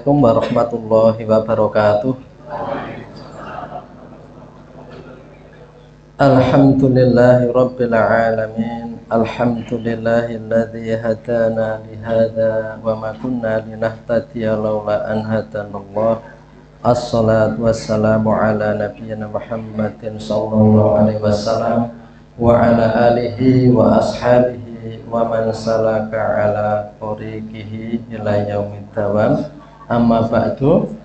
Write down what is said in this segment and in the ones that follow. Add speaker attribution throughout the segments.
Speaker 1: Assalamualaikum warahmatullahi wabarakatuh. Alhamdulillahi rabbil alamin. Alhamdulillahilladzi hadana lihada wa ma kunna linahtadiya laula an hadanallah. Assalatu wassalamu ala nabiyyina Muhammadin sallallahu alaihi wasallam wa ala alihi wa ashabihi wa man salaka ala tariqihi ila yaumid dawam. Amma ba'du.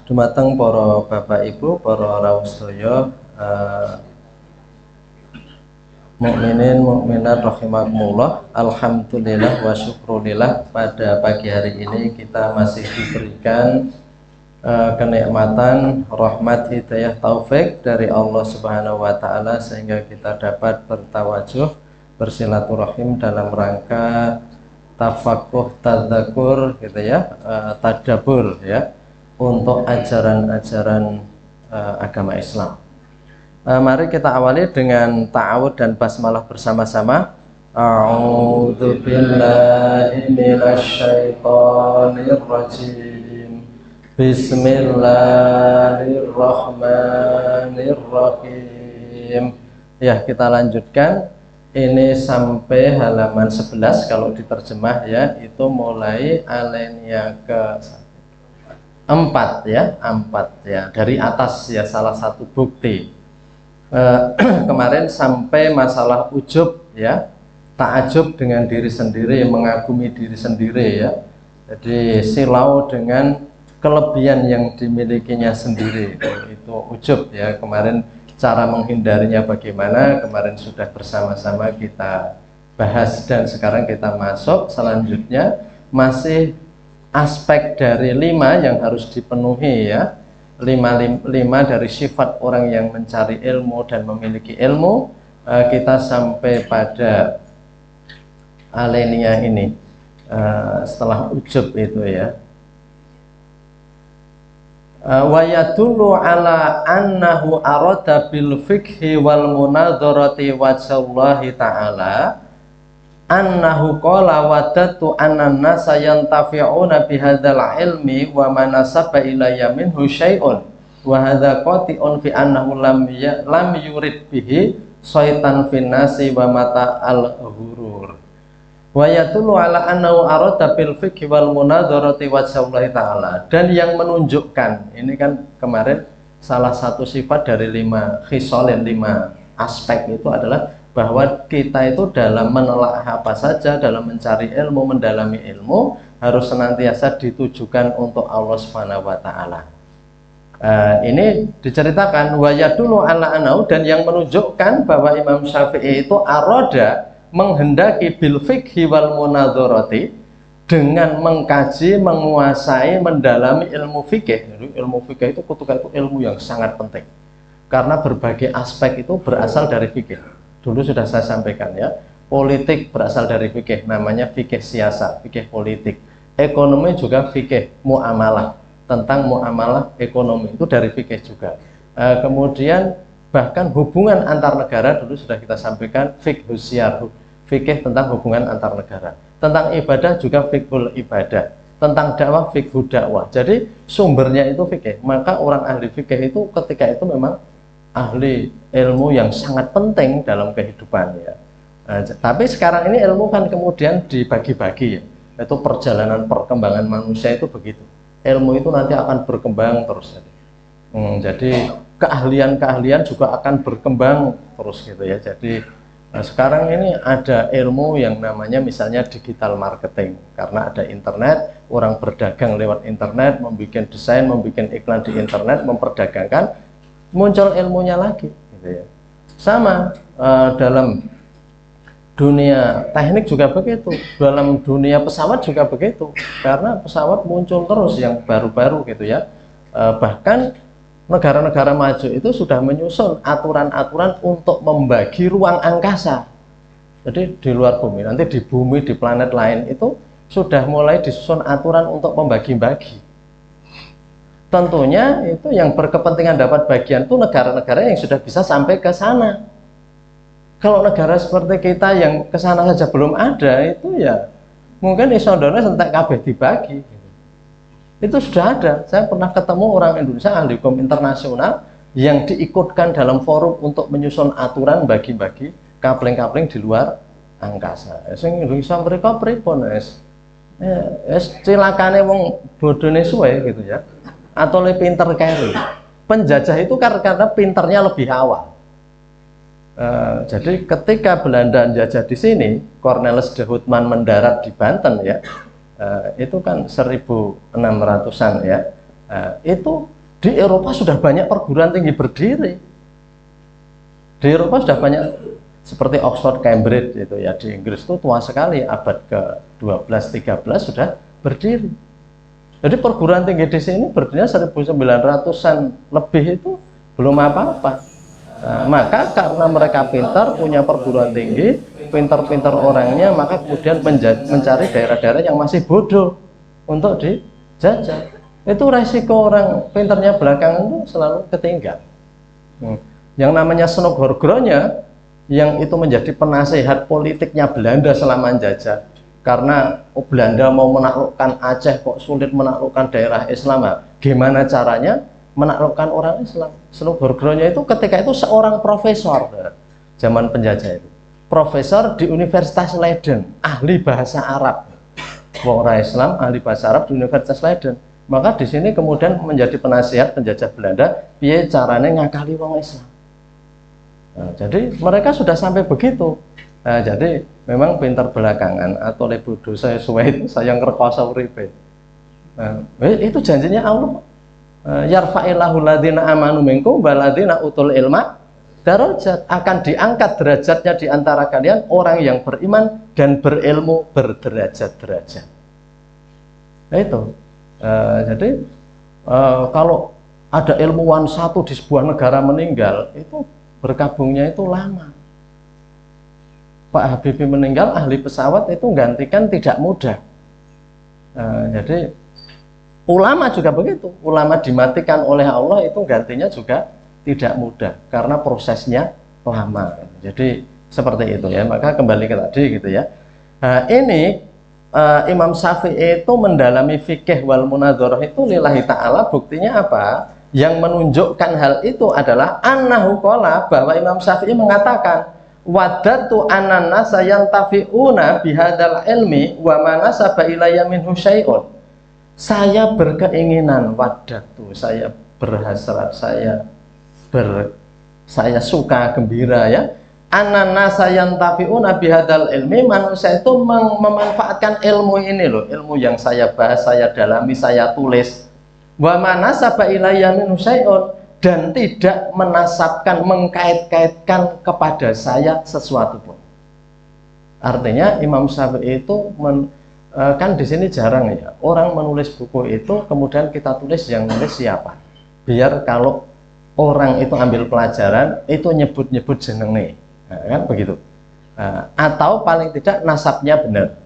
Speaker 1: Dumateng para bapak ibu, para rawuh sedaya, mukminin mukminat rahimakumullah. Alhamdulillah wa syukrulillah, pada pagi hari ini kita masih diberikan kenikmatan, rahmat, hidayah, taufik dari Allah Subhanahu wa taala sehingga kita dapat bertawajuh, bersilaturahim dalam rangka tafakuh, tadzakur gitu ya, tadabur ya, untuk ajaran-ajaran agama Islam. Mari kita awali dengan ta'awud dan basmalah bersama-sama. A'udzu billahi minasyaitonir rajim. Bismillahirrahmanirrahim. Ya, kita lanjutkan. Ini sampai halaman 11 kalau diterjemah ya, itu mulai alinea ke 4 ya, 4 ya, dari atas ya, salah satu bukti. Kemarin sampai masalah ujub ya, ta'ajub dengan diri sendiri, mengagumi diri sendiri ya. Jadi silau dengan kelebihan yang dimilikinya sendiri, itu ujub ya. Kemarin cara menghindarinya bagaimana, kemarin sudah bersama-sama kita bahas, dan sekarang kita masuk selanjutnya, masih aspek dari 5 yang harus dipenuhi ya. 5 dari sifat orang yang mencari ilmu dan memiliki ilmu. Kita sampai pada alinea ini, setelah ujub itu ya. Wa yadullu ala annahu arada bil fikhi wal munadharati wajhallahi ta'ala annahu qala wadatu annan nasa yantafi'una bihadzal ilmi wa manasaba ilayya minhu syai'un wa hadza qati'un fi annahu lam yurid bihi syaitan fin nasi wa mata al ghurur. Wa yadullu ala annahu arada bil fiqhi wal munadharati wajhallahi ta'ala, dan yang menunjukkan ini kan kemarin salah satu sifat dari 5 khisalin, 5 aspek itu adalah bahwa kita itu dalam menelaah apa saja, dalam mencari ilmu, mendalami ilmu, harus senantiasa ditujukan untuk Allah Subhanahu wa taala. Ini diceritakan wa yadullu ala annahu, dan yang menunjukkan bahwa Imam Syafi'i itu aroda, menghendaki bil fikhi wal munadharati, dengan mengkaji, menguasai, mendalami ilmu fikih. Ilmu fikih itu kutukan, itu ilmu yang sangat penting karena berbagai aspek itu berasal dari fikih. Dulu sudah saya sampaikan ya, politik berasal dari fikih, namanya fikih siasat, fikih politik. Ekonomi juga fikih muamalah, tentang muamalah ekonomi itu dari fikih juga. Kemudian bahkan hubungan antar negara dulu sudah kita sampaikan, fikih syiar, fikih tentang hubungan antar negara. Tentang ibadah juga fikhul ibadah, tentang dakwah fikhul dakwah. Jadi sumbernya itu fikih. Maka orang ahli fikih itu ketika itu memang ahli ilmu yang sangat penting dalam kehidupan ya. Tapi sekarang ini ilmu kan kemudian dibagi-bagi ya. Itu perjalanan perkembangan manusia itu begitu. Ilmu itu nanti akan berkembang terus. Jadi keahlian-keahlian juga akan berkembang terus gitu ya. Jadi sekarang ini ada ilmu yang namanya misalnya digital marketing, karena ada internet, orang berdagang lewat internet, membuat desain, membuat iklan di internet, memperdagangkan, muncul ilmunya lagi gitu ya. Sama dalam dunia teknik juga begitu, dalam dunia pesawat juga begitu, karena pesawat muncul terus yang baru-baru gitu ya. Bahkan negara-negara maju itu sudah menyusun aturan-aturan untuk membagi ruang angkasa. Jadi di luar bumi, nanti di bumi, di planet lain itu sudah mulai disusun aturan untuk membagi-bagi. Tentunya itu yang berkepentingan dapat bagian itu negara-negara yang sudah bisa sampai ke sana. Kalau negara seperti kita yang ke sana saja belum ada, itu ya mungkin isondone sentek kabeh dibagi. Itu sudah ada. Saya pernah ketemu orang Indonesia ahli hukum internasional yang diikutkan dalam forum untuk menyusun aturan bagi-bagi kapling-kapling di luar angkasa. Sing Indonesia mereka pripun cilakane wong bodone suwe gitu ya. Atau lebih pinter keri. Penjajah itu karena pinternya lebih awal. Jadi ketika Belanda menjajah di sini, Cornelis de Houtman mendarat di Banten ya, itu kan 1600-an ya, itu di Eropa sudah banyak perguruan tinggi berdiri. Di Eropa sudah banyak seperti Oxford, Cambridge itu ya, di Inggris itu tua sekali, abad ke-12-13 sudah berdiri. Jadi perguruan tinggi di sini berdirinya 1900-an lebih itu belum apa-apa. Maka karena mereka pintar, punya perguruan tinggi, pintar-pintar orangnya, maka kemudian mencari daerah-daerah yang masih bodoh untuk dijajah. Itu resiko orang pintarnya belakangan itu selalu ketinggal. Yang namanya Snogorgronya, yang itu menjadi penasehat politiknya Belanda selama menjajah. Karena Belanda mau menaklukkan Aceh kok sulit menaklukkan daerah Islam. Gimana caranya menaklukkan orang Islam? Snogorgronya itu ketika itu seorang profesor zaman penjajah itu. Profesor di Universitas Leiden, ahli bahasa Arab. Orang Islam ahli bahasa Arab di Universitas Leiden. Maka di sini kemudian menjadi penasihat penjajah Belanda, piye caranya ngakali wong Islam. Nah, jadi mereka sudah sampai begitu. Nah, jadi memang pintar belakangan atau lebu dosa sesuai itu saya ngerkosa uripe. Itu janjinya Allah. Yarfa'illahu ladina amanu minkum waladina utul ilma darajat, akan diangkat derajatnya di antara kalian orang yang beriman dan berilmu berderajat-derajat. Nah, itu. Jadi kalau ada ilmuwan satu di sebuah negara meninggal, itu berkabungnya itu lama. Pak Habibie meninggal, ahli pesawat itu gantikan tidak mudah. Jadi ulama juga begitu, ulama dimatikan oleh Allah itu gantinya juga tidak mudah karena prosesnya lama. Jadi seperti itu ya. Maka kembali ke tadi gitu ya. Ini Imam Syafi'i itu mendalami fikih wal munadzarah itu lillahi ta'ala. Buktinya apa? Yang menunjukkan hal itu adalah annahu qala, bahwa Imam Syafi'i mengatakan wadatu ananasa yantafi'una bihadzal ilmi wa manasaba ilayya minhu syai'un. Saya berkeinginan, wadatu, saya berhasrat, saya suka, gembira ya, ananasa yantafi'una bihadzal ilmi, manusia itu memanfaatkan ilmu ini loh, ilmu yang saya bahas, saya dalami, saya tulis, wa manasaba ilayya minhu syai'un, dan tidak menasabkan, mengkait-kaitkan kepada saya sesuatu pun. Artinya Imam Syafi'i itu kan di sini jarang ya orang menulis buku itu kemudian kita tulis yang nulis siapa, biar kalau orang itu ambil pelajaran itu nyebut-nyebut jenenge, kan begitu. Atau paling tidak nasabnya benar.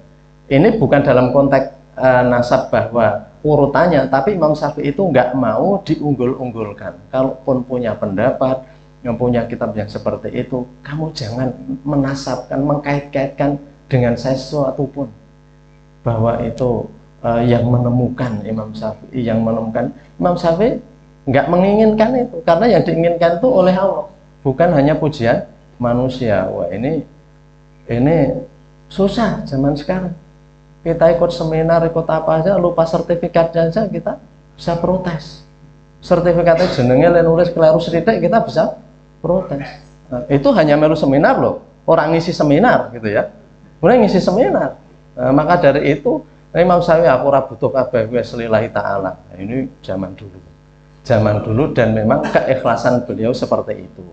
Speaker 1: Ini bukan dalam konteks nasab bahwa urutannya, tapi Imam Syafi'i itu nggak mau diunggul-unggulkan. Kalaupun punya pendapat, yang punya kitab yang seperti itu, kamu jangan menasabkan, mengkait-kaitkan dengan saya sesuatu pun. Bahwa itu yang menemukan Imam Syafi'i, yang menemukan Imam Syafi'i nggak menginginkan itu, karena yang diinginkan itu oleh Allah, bukan hanya pujian manusia. Wah ini susah zaman sekarang. Kita ikut seminar, ikut apa aja, lupa sertifikatnya aja kita bisa protes. Sertifikatnya jenenge nulis keliru sedikit kita bisa protes. Nah, itu hanya melu seminar loh, orang ngisi seminar gitu ya. Mulai ngisi seminar. Maka dari itu Imam Syafi'i aku ora butuh kabeh wis lillahi ta'ala. Nah, ini zaman dulu dan memang keikhlasan beliau seperti itu.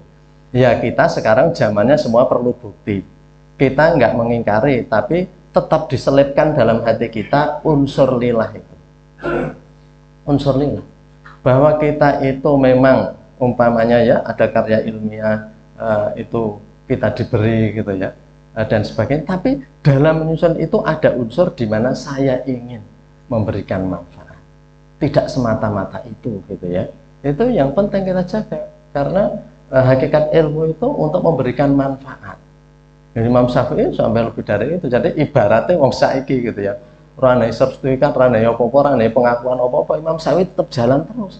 Speaker 1: Ya kita sekarang zamannya semua perlu bukti. Kita nggak mengingkari, tapi tetap diselipkan dalam hati kita unsur lillah itu. Unsur lillah. Bahwa kita itu memang umpamanya ya ada karya ilmiah itu kita diberi gitu ya dan sebagainya, tapi dalam menyusun itu ada unsur di mana saya ingin memberikan manfaat. Tidak semata-mata itu gitu ya. Itu yang penting kita jaga, karena hakikat ilmu itu untuk memberikan manfaat. Imam Syafi'i sampai lebih dari itu. Jadi ibaratnya wong saiki gitu ya. ora ana sertifikat, ora ana apa-apa, ora ana pengakuan apa-apa, Imam Syafi'i tetap jalan terus.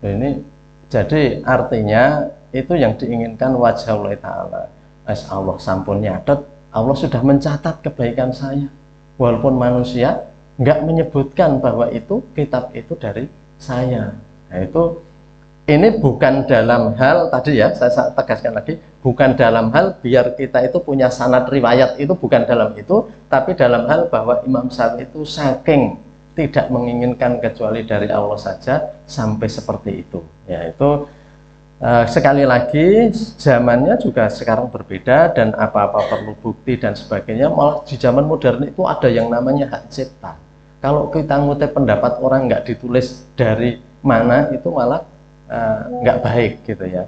Speaker 1: Ini jadi artinya itu yang diinginkan wajah Allah Ta'ala. Allah sampun nyatet, Allah sudah mencatat kebaikan saya. Walaupun manusia nggak menyebutkan bahwa itu kitab itu dari saya. Nah, itu ini bukan dalam hal tadi ya, saya tegaskan lagi, bukan dalam hal biar kita itu punya sanad riwayat, itu bukan dalam itu, tapi dalam hal bahwa Imam Syafi'i itu saking tidak menginginkan kecuali dari Allah saja sampai seperti itu. Ya, itu sekali lagi zamannya juga sekarang berbeda dan apa-apa perlu bukti dan sebagainya. Malah di zaman modern itu ada yang namanya hak cipta. Kalau kita ngutip pendapat orang nggak ditulis dari mana, itu malah nggak baik gitu ya.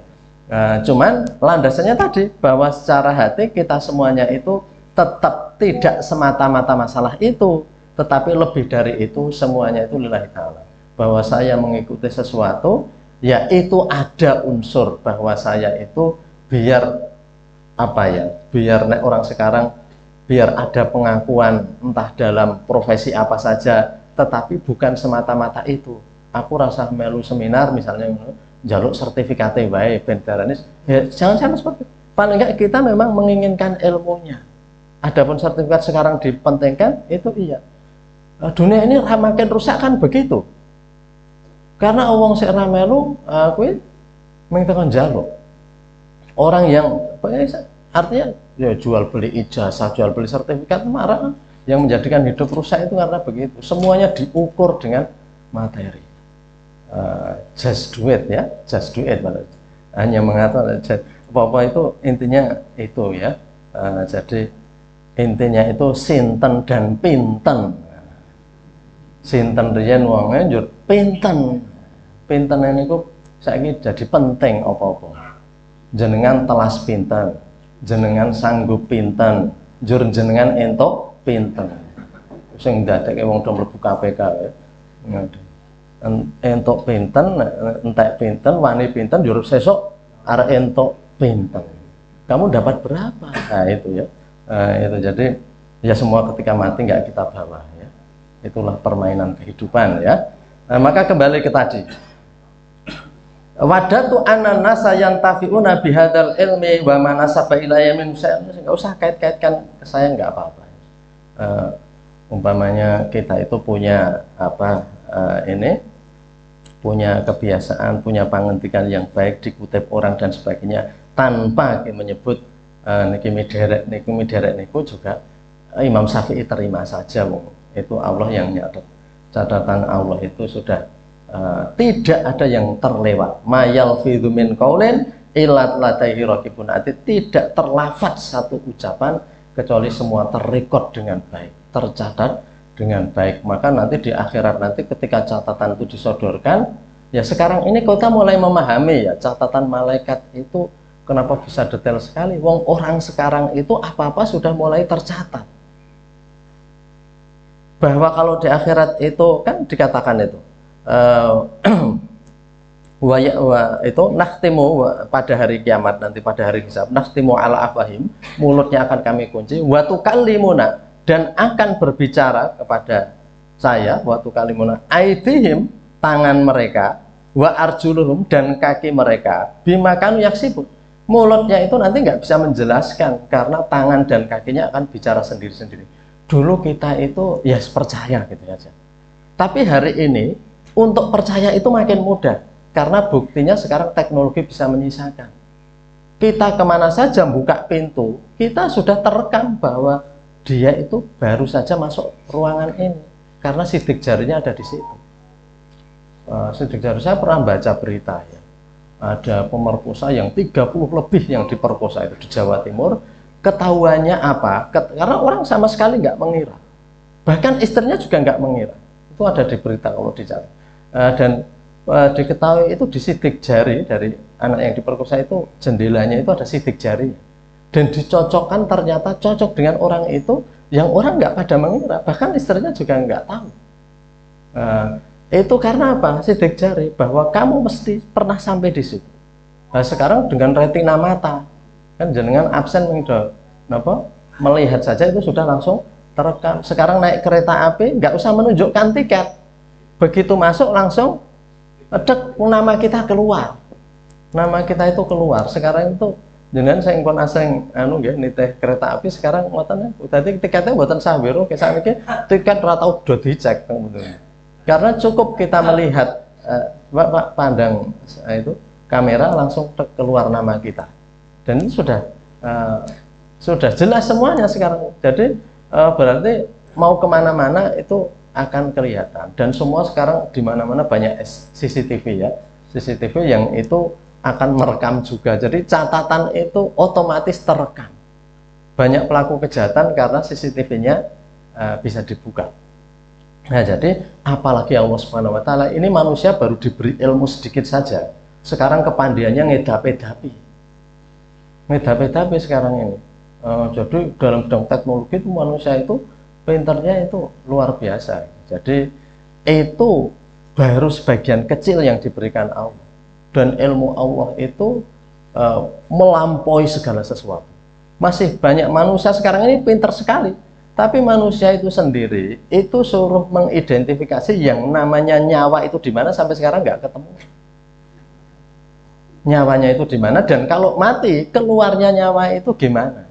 Speaker 1: Cuman landasannya tadi bahwa secara hati kita semuanya itu tetap tidak semata-mata masalah itu, tetapi lebih dari itu semuanya itu lillahi ta'ala. Bahwa saya mengikuti sesuatu, ya itu ada unsur bahwa saya itu biar apa ya, biar orang sekarang biar ada pengakuan entah dalam profesi apa saja, tetapi bukan semata-mata itu. Aku rasa melu seminar misalnya jaluk sertifikat wae ben darane ya jangan seperti itu. Paling enggak kita memang menginginkan ilmunya. Adapun sertifikat sekarang dipentingkan itu iya. Dunia ini makin rusak kan begitu. Karena wong sik ra melu kuwi mung tekan jaluk. Orang yang artinya ya jual beli ijazah, jual beli sertifikat marah, yang menjadikan hidup rusak itu karena begitu. Semuanya diukur dengan materi. Just do it ya, just do it. Hanya mengatakan apa-apa itu intinya itu ya. Jadi intinya itu sinten dan pinten. Sinten riyen wonge njur pinten. Pinten niku saiki jadi penting apa-apa. Jenengan telas pinten, jenengan sanggup pinten, njur jenengan entuk pinten. Sing ndadekke wong do mlebu KPK ya. Entuk pinten, entek pinten, wani pinten, njur sesuk arep entuk pinten. Kamu dapat berapa? Nah itu ya. Itu jadi ya semua ketika mati nggak kita bawa ya. Itulah permainan kehidupan ya. Maka kembali ke tadi. Wadatu ananasa yantafi'una bihadzal ilmi wa manasaba ilayya min syai'in, enggak usah kait-kaitkan ke saya, enggak apa-apa. Umpamanya kita itu punya apa ini punya kebiasaan, punya pangentikan yang baik dikutip orang dan sebagainya tanpa menyebut niki miderek niku juga Imam Syafi'i terima saja, itu Allah yang nyatet. Catatan Allah itu sudah tidak ada yang terlewat. Mayal fidhu min qaulin illa ladaihi raqibun atid, tidak terlafaz satu ucapan kecuali semua terrekod dengan baik, tercatat dengan baik. Maka nanti di akhirat nanti ketika catatan itu disodorkan, ya sekarang ini kita mulai memahami ya catatan malaikat itu kenapa bisa detail sekali. Wong orang sekarang itu apa-apa sudah mulai tercatat. Bahwa kalau di akhirat itu kan dikatakan itu itu nakhtimu pada hari kiamat nanti, pada hari hisab, nakhtimu ala afahim, mulutnya akan kami kunci, wa tukallimuna, dan akan berbicara kepada saya, wa tukallimuna aidihim, tangan mereka, wa arjuluhum, dan kaki mereka, bima kanu yaksibun. Mulutnya itu nanti nggak bisa menjelaskan karena tangan dan kakinya akan bicara sendiri-sendiri. Dulu kita itu ya percaya gitu aja. Tapi hari ini untuk percaya itu makin mudah karena buktinya sekarang teknologi bisa menyisakan. Kita kemana saja buka pintu, kita sudah terekam bahwa dia itu baru saja masuk ruangan ini karena sidik jarinya ada di situ. Sidik jari, saya pernah baca berita ya, ada pemerkosa yang 30 lebih yang diperkosa itu di Jawa Timur. Ketahuannya apa? Karena orang sama sekali nggak mengira, bahkan istrinya juga nggak mengira. Itu ada di berita kalau dicari. Dan diketahui itu di sidik jari dari anak yang diperkosa itu, jendelanya itu ada sidik jari, dan dicocokkan ternyata cocok dengan orang itu, yang orang nggak pada mengira, bahkan istrinya juga nggak tahu. Itu karena apa? Sidik jari bahwa kamu mesti pernah sampai di situ. Nah, sekarang dengan retina mata kan jenengan absen melihat saja itu sudah langsung terekam. Sekarang naik kereta api nggak usah menunjukkan tiket, begitu masuk langsung edek nama kita keluar, nama kita itu keluar. Sekarang itu jenengan saya pun asing nggih nitih kereta api sekarang ngoten. Dadi tiketnya mboten sah biru, kesane iki tiket ora tau do dicek kemudian. Karena cukup kita melihat Pak pandang itu kamera langsung keluar nama kita. Dan ini sudah jelas semuanya sekarang. Jadi berarti mau kemana-mana itu akan kelihatan. Dan semua sekarang di mana-mana banyak CCTV ya, CCTV yang itu akan merekam juga. Jadi catatan itu otomatis terekam. Banyak pelaku kejahatan karena CCTV-nya bisa dibuka. Nah, jadi apalagi Allah Subhanahu wa taala ini manusia baru diberi ilmu sedikit saja. Sekarang kepandiannya ngedapi-dapi. Ngedapi-dapi sekarang ini. Jadi dalam bidang teknologi itu manusia itu pinternya itu luar biasa. Jadi itu baru sebagian kecil yang diberikan Allah. Dan ilmu Allah itu melampaui segala sesuatu. Masih banyak manusia sekarang ini pintar sekali, tapi manusia itu sendiri itu suruh mengidentifikasi yang namanya nyawa itu di mana sampai sekarang nggak ketemu. Nyawanya itu di mana, dan kalau mati keluarnya nyawa itu gimana,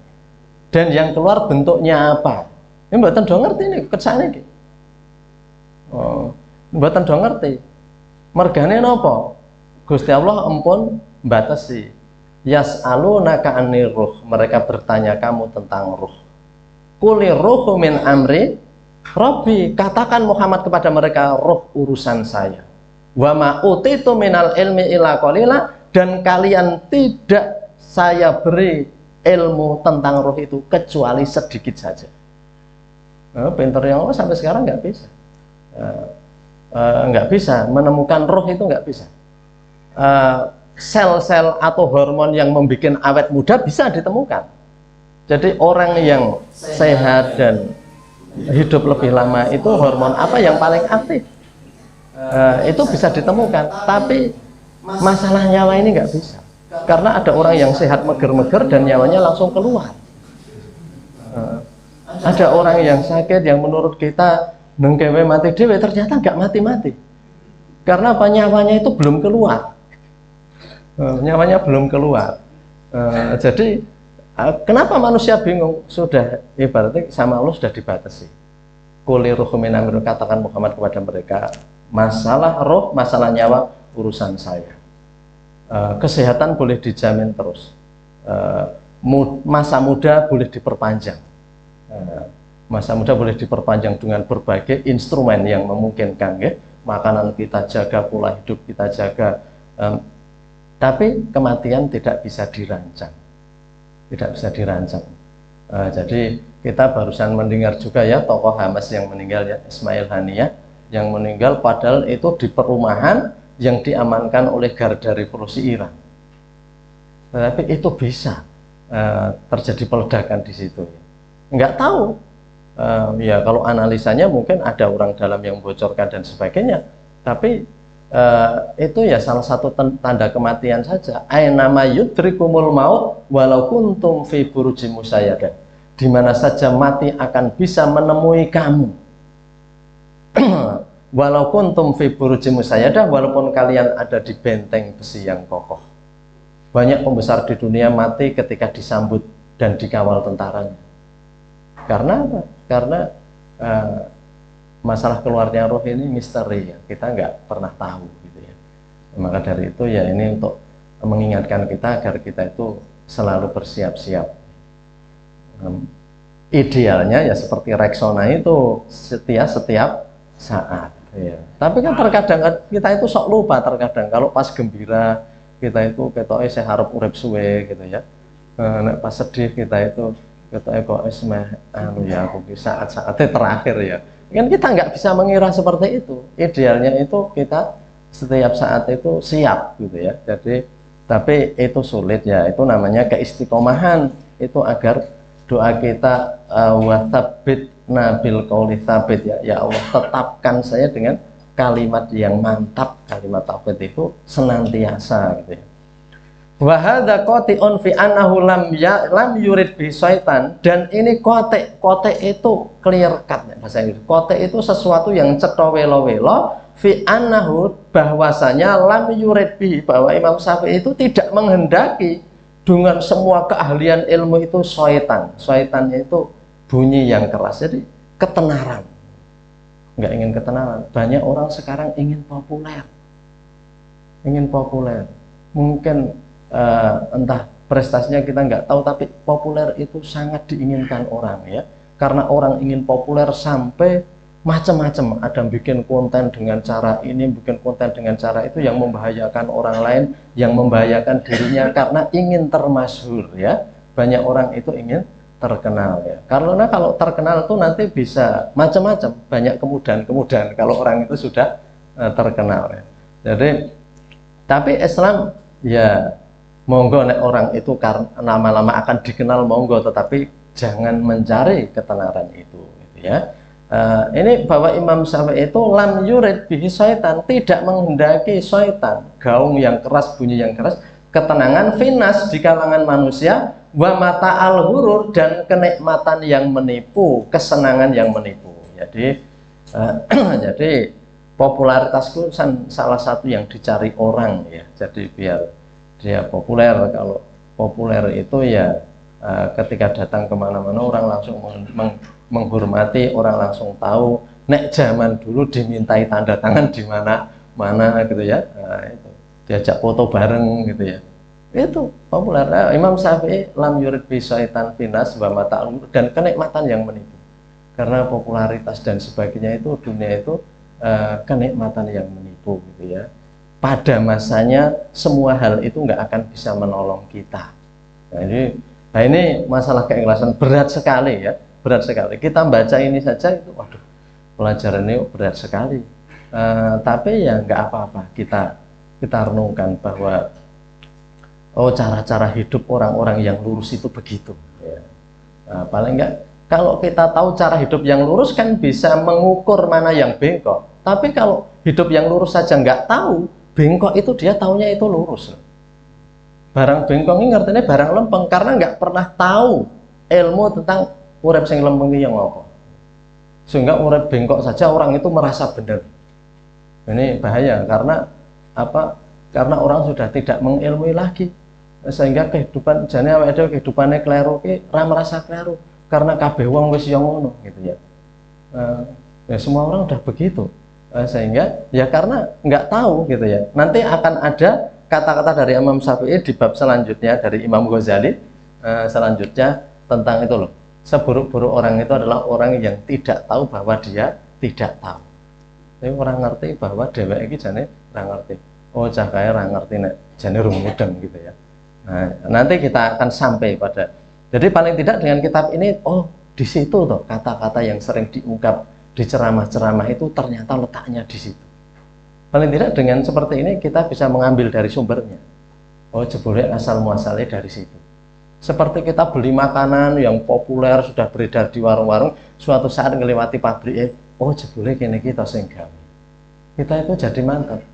Speaker 1: dan yang keluar bentuknya apa. Ini mboten do ngerti nih kesane iki. Mboten do ngerti. Mergane napa? Gusti Allah ampun batasi. Yas'alunaka 'anir ruh, mereka bertanya kamu tentang ruh. Quli ruhu min amri Rabbi, katakan Muhammad kepada mereka, ruh urusan saya. Wa ma utitu minal ilmi illa qalila, dan kalian tidak saya beri ilmu tentang ruh itu kecuali sedikit saja. Pinter yang Allah sampai sekarang nggak bisa, nggak bisa menemukan ruh itu, nggak bisa. Sel-sel atau hormon yang membuat awet muda bisa ditemukan. Jadi orang yang sehat dan hidup lebih lama itu hormon apa yang paling aktif, itu bisa ditemukan. Tapi masalah nyawa ini nggak bisa, karena ada orang yang sehat meger-meger dan nyawanya langsung keluar. Ada orang yang sakit yang menurut kita nengkewe mati dewe, ternyata nggak mati-mati, karena apa? Nyawanya itu belum keluar. Nyawanya belum keluar. Jadi kenapa manusia bingung? Sudah ibaratnya sama Allah sudah dibatasi. Quli ruhu min amri, katakan Muhammad kepada mereka, masalah roh, masalah nyawa urusan saya. Kesehatan boleh dijamin terus, masa muda boleh diperpanjang, masa muda boleh diperpanjang dengan berbagai instrumen yang memungkinkan, ya. Makanan kita jaga, pola hidup kita jaga, tapi kematian tidak bisa dirancang, tidak bisa dirancang. Jadi kita barusan mendengar juga ya tokoh Hamas yang meninggal ya, Ismail Haniyah, yang meninggal padahal itu di perumahan yang diamankan oleh Garda Revolusi Iran. Tapi itu bisa terjadi peledakan di situ. Nggak tahu. Ya kalau analisanya mungkin ada orang dalam yang membocorkan dan sebagainya. Tapi itu ya salah satu tanda kematian saja. Ainama yudrikumul maut walau kuntum fi burujim musayyadah. Di mana saja mati akan bisa menemui kamu. Walau kuntum fi burujim musayyadah, walaupun kalian ada di benteng besi yang kokoh. Banyak pembesar di dunia mati ketika disambut dan dikawal tentaranya. Karena apa? Karena masalah keluarnya roh ini misteri ya, kita nggak pernah tahu gitu ya. Maka dari itu ya ini untuk mengingatkan kita agar kita itu selalu bersiap-siap. Idealnya ya seperti Rexona itu setiap saat ya. Tapi kan terkadang kita itu sok lupa, terkadang kalau pas gembira kita itu ketoke saya harap urip suwe gitu ya. Nek pas sedih kita itu ketoke kok wis meh anu ya aku saat-saatnya terakhir ya. Kan kita nggak bisa mengira seperti itu. Idealnya itu kita setiap saat itu siap gitu ya. Jadi tapi itu sulit ya. Itu namanya keistiqomahan. Itu agar doa kita wa tsabbit nabil qauli tsabit ya. Ya Allah, tetapkan saya dengan kalimat yang mantap. Kalimat tauhid itu senantiasa gitu ya. Wa hadza qati'un fi annahu lam yurid bi syaitan, dan ini kote itu clear cut bahasa Inggris. Kote itu sesuatu yang cetha welo-welo fi annahu, bahwasanya lam yurid bi, bahwa Imam Syafi'i itu tidak menghendaki dengan semua keahlian ilmu itu syaitan. Syaitannya itu bunyi yang keras, jadi ketenaran. Enggak ingin ketenaran. Banyak orang sekarang ingin populer. Mungkin entah prestasinya kita nggak tahu, tapi populer itu sangat diinginkan orang ya, karena orang ingin populer sampai macam-macam, ada bikin konten dengan cara ini, bikin konten dengan cara itu yang membahayakan orang lain, yang membahayakan dirinya karena ingin termasyhur ya. Banyak orang itu ingin terkenal ya, karena kalau terkenal itu nanti bisa macam-macam, banyak kemudahan kalau orang itu sudah terkenal ya. Jadi tapi Islam ya monggo nek orang itu karena lama-lama akan dikenal monggo, tetapi jangan mencari ketenaran itu gitu ya. Ini bahwa Imam Syafi'i itu lam yurid bihi syaitan, tidak menghendaki syaitan, gaung yang keras, bunyi yang keras, ketenangan finas di kalangan manusia, wa mata al hurur, dan kenikmatan yang menipu, kesenangan yang menipu. Jadi jadi popularitas itu salah satu yang dicari orang ya. Jadi biar dia populer. Kalau populer itu ya ketika datang kemana-mana orang langsung menghormati, orang langsung tahu. Nek zaman dulu dimintai tanda tangan di mana-mana gitu ya, itu diajak foto bareng gitu ya, itu populer. Imam Syafi'i lam yurid bi syaitan finas wa mata'un, dan kenikmatan yang menipu, karena popularitas dan sebagainya itu dunia itu kenikmatan yang menipu gitu ya. Pada masanya semua hal itu nggak akan bisa menolong kita. Nah ini masalah keikhlasan berat sekali ya, berat sekali. Kita baca ini saja itu, waduh, pelajaran ini berat sekali. Tapi ya nggak apa-apa, kita renungkan bahwa cara-cara hidup orang-orang yang lurus itu begitu. Ya. Paling nggak kalau kita tahu cara hidup yang lurus kan bisa mengukur mana yang bengkok. Tapi kalau hidup yang lurus saja nggak tahu, bengkok itu dia taunya itu lurus. Barang bengkok ini artinya barang lempeng, karena nggak pernah tahu ilmu tentang urip sing lempeng yang apa. Sehingga urip bengkok saja orang itu merasa benar. Ini bahaya, karena apa? Karena orang sudah tidak mengilmui lagi, sehingga kehidupan jane awake dhewe kehidupane kleru ki ora merasa kleru, karena kabeh wong wis yo ngono gitu ya. Ya semua orang udah begitu. Sehingga ya karena nggak tahu gitu ya. Nanti akan ada kata-kata dari Imam Syafi'i di bab selanjutnya dari Imam Ghazali selanjutnya tentang itu loh, seburuk-buruk orang itu adalah orang yang tidak tahu bahwa dia tidak tahu. Tapi orang ngerti bahwa dheweke iki jane ora ngerti. Oh cah kae ora ngerti nek jane rumudeng gitu ya. Nah, nanti kita akan sampai pada, jadi paling tidak dengan kitab ini, oh di situ tuh kata-kata yang sering diungkap di ceramah-ceramah itu ternyata letaknya di situ. Paling tidak dengan seperti ini kita bisa mengambil dari sumbernya. Oh jebule asal muasalnya dari situ. Seperti kita beli makanan yang populer sudah beredar di warung-warung, suatu saat ngelewati pabrik, oh jebule kene kita sing gawe. Kita itu jadi mantap.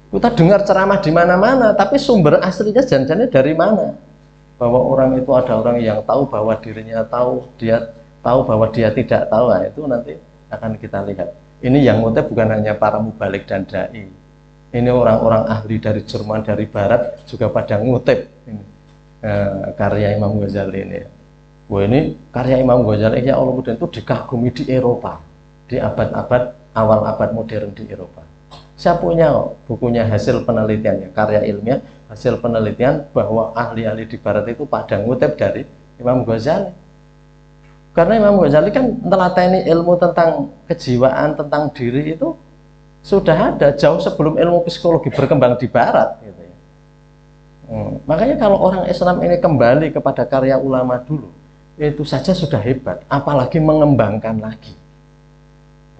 Speaker 1: Kita dengar ceramah di mana-mana, tapi sumber aslinya janjinya dari mana? Bahwa orang itu ada orang yang tahu bahwa dirinya tahu, dia tahu bahwa dia tidak tahu, nah, itu nanti akan kita lihat. Ini yang ngutip bukan hanya para mubalik dan dai. Ini orang-orang ahli dari Jerman, dari Barat juga pada ngutip ini, karya Imam Ghazali ini. Wah ini karya Imam Ghazali ya Allah mudah itu dikagumi di Eropa, di abad-abad awal abad modern di Eropa. Saya punya bukunya hasil penelitiannya, karya ilmiah hasil penelitian bahwa ahli-ahli di Barat itu pada ngutip dari Imam Ghazali. Karena Imam Ghazali kan telateni ilmu tentang kejiwaan, tentang diri itu sudah ada jauh sebelum ilmu psikologi berkembang di Barat gitu ya. Makanya kalau orang Islam ini kembali kepada karya ulama dulu, itu saja sudah hebat, apalagi mengembangkan lagi.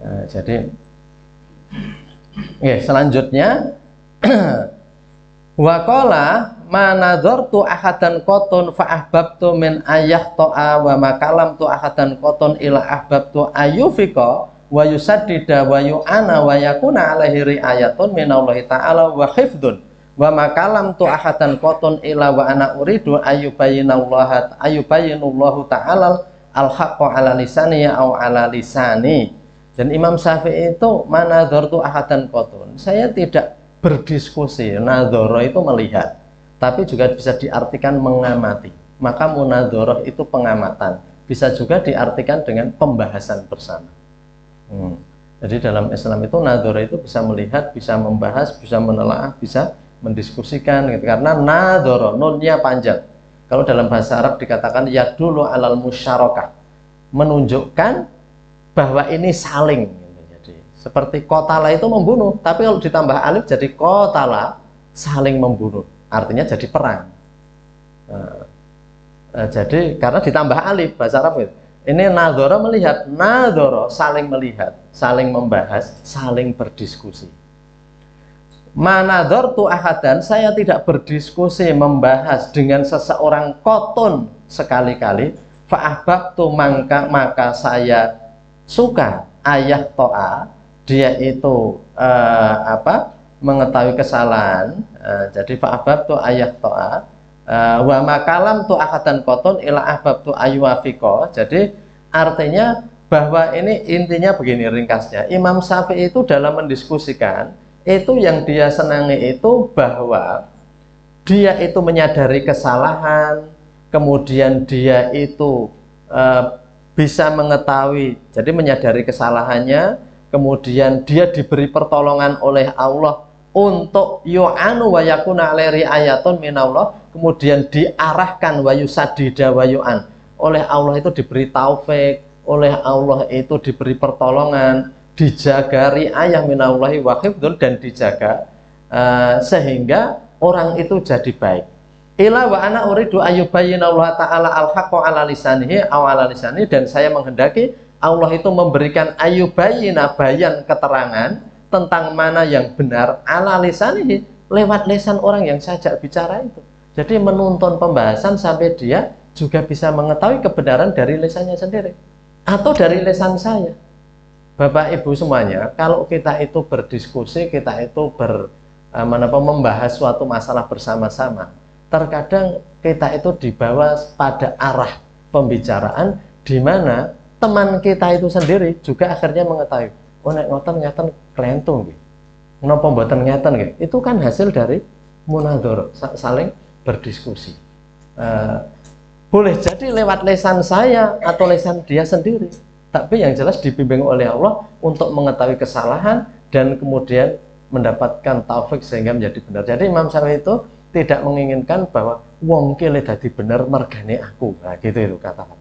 Speaker 1: Nah, jadi selanjutnya waqala manadzartu ahadan qatun fa ahbabtu min ayahta'a wa makalam tu ahadan qatun ila ahbabtu ayufika wa yusaddida wa yu'ana wa yakuna alaihi riayatun minallahi ta'ala wa khifdun wa makalam tu ahadan qotun ila wa ana uridu ayubayyinallahu ta'ala al-haqqo ala lisani au ala lisani. Dan Imam Syafi'i itu manadzartu ahadan qotun, saya tidak berdiskusi. Nadzara itu melihat, tapi juga bisa diartikan mengamati. Maka munadzarah itu pengamatan, bisa juga diartikan dengan pembahasan bersama. Jadi dalam Islam itu nadzara itu bisa melihat, bisa membahas, bisa menelaah, bisa mendiskusikan gitu. Karena nadzara nunnya panjang. Kalau dalam bahasa Arab dikatakan yadulu alal musyarakah, menunjukkan bahwa ini saling gitu. Jadi seperti qatala itu membunuh, tapi kalau ditambah alif jadi qatala, saling membunuh, artinya jadi perang. Jadi karena ditambah alif bahasa Arab gitu. Ini nadzara melihat, nadzara saling melihat, saling membahas, saling berdiskusi. Manadzartu ahadan, saya tidak berdiskusi membahas dengan seseorang qotun sekali-kali. Fa'ahbabtu maka saya suka ayah to'a, dia itu mengetahui kesalahan. Jadi fa'ahbabtu ayah to'a wa makalam tu ahadan qotun ila ahbabtu ayyuwafiqo. Jadi artinya bahwa ini intinya begini ringkasnya, Imam Syafi'i itu dalam mendiskusikan itu yang dia senangi itu bahwa dia itu menyadari kesalahan, kemudian dia itu bisa mengetahui, jadi menyadari kesalahannya, kemudian dia diberi pertolongan oleh Allah untuk yu'anu wa yakuna aleri ayatun minallah, kemudian diarahkan wa yusadida wa yu'an, oleh Allah itu diberi taufik, oleh Allah itu diberi pertolongan, dijaga riayah minallahi wa hifdzun, dan dijaga sehingga orang itu jadi baik. Ila wa ana uridu ayyubayyinallahu ta'ala al-haqqo ala lisanihi aw ala lisani, dan saya menghendaki Allah itu memberikan ayyubayyina, bayan keterangan tentang mana yang benar, ala lisanihi, lewat lisan orang yang sajak bicara itu. Jadi menuntun pembahasan sampai dia juga bisa mengetahui kebenaran dari lisannya sendiri atau dari lisan saya. Bapak Ibu semuanya, kalau kita itu berdiskusi, kita itu membahas suatu masalah bersama-sama, terkadang kita itu dibawa pada arah pembicaraan di mana teman kita itu sendiri juga akhirnya mengetahui, oh nek ngoten klentung nggih. Menapa mboten ngeten nggih. Itu kan hasil dari munadzarah, saling berdiskusi. Boleh jadi lewat lisan saya atau lisan dia sendiri, tapi yang jelas dibimbing oleh Allah untuk mengetahui kesalahan dan kemudian mendapatkan taufik sehingga menjadi benar. Jadi Imam Syafi'i itu tidak menginginkan bahwa wong ki le dadi bener mergane aku. Nah, gitu itu kata-kata.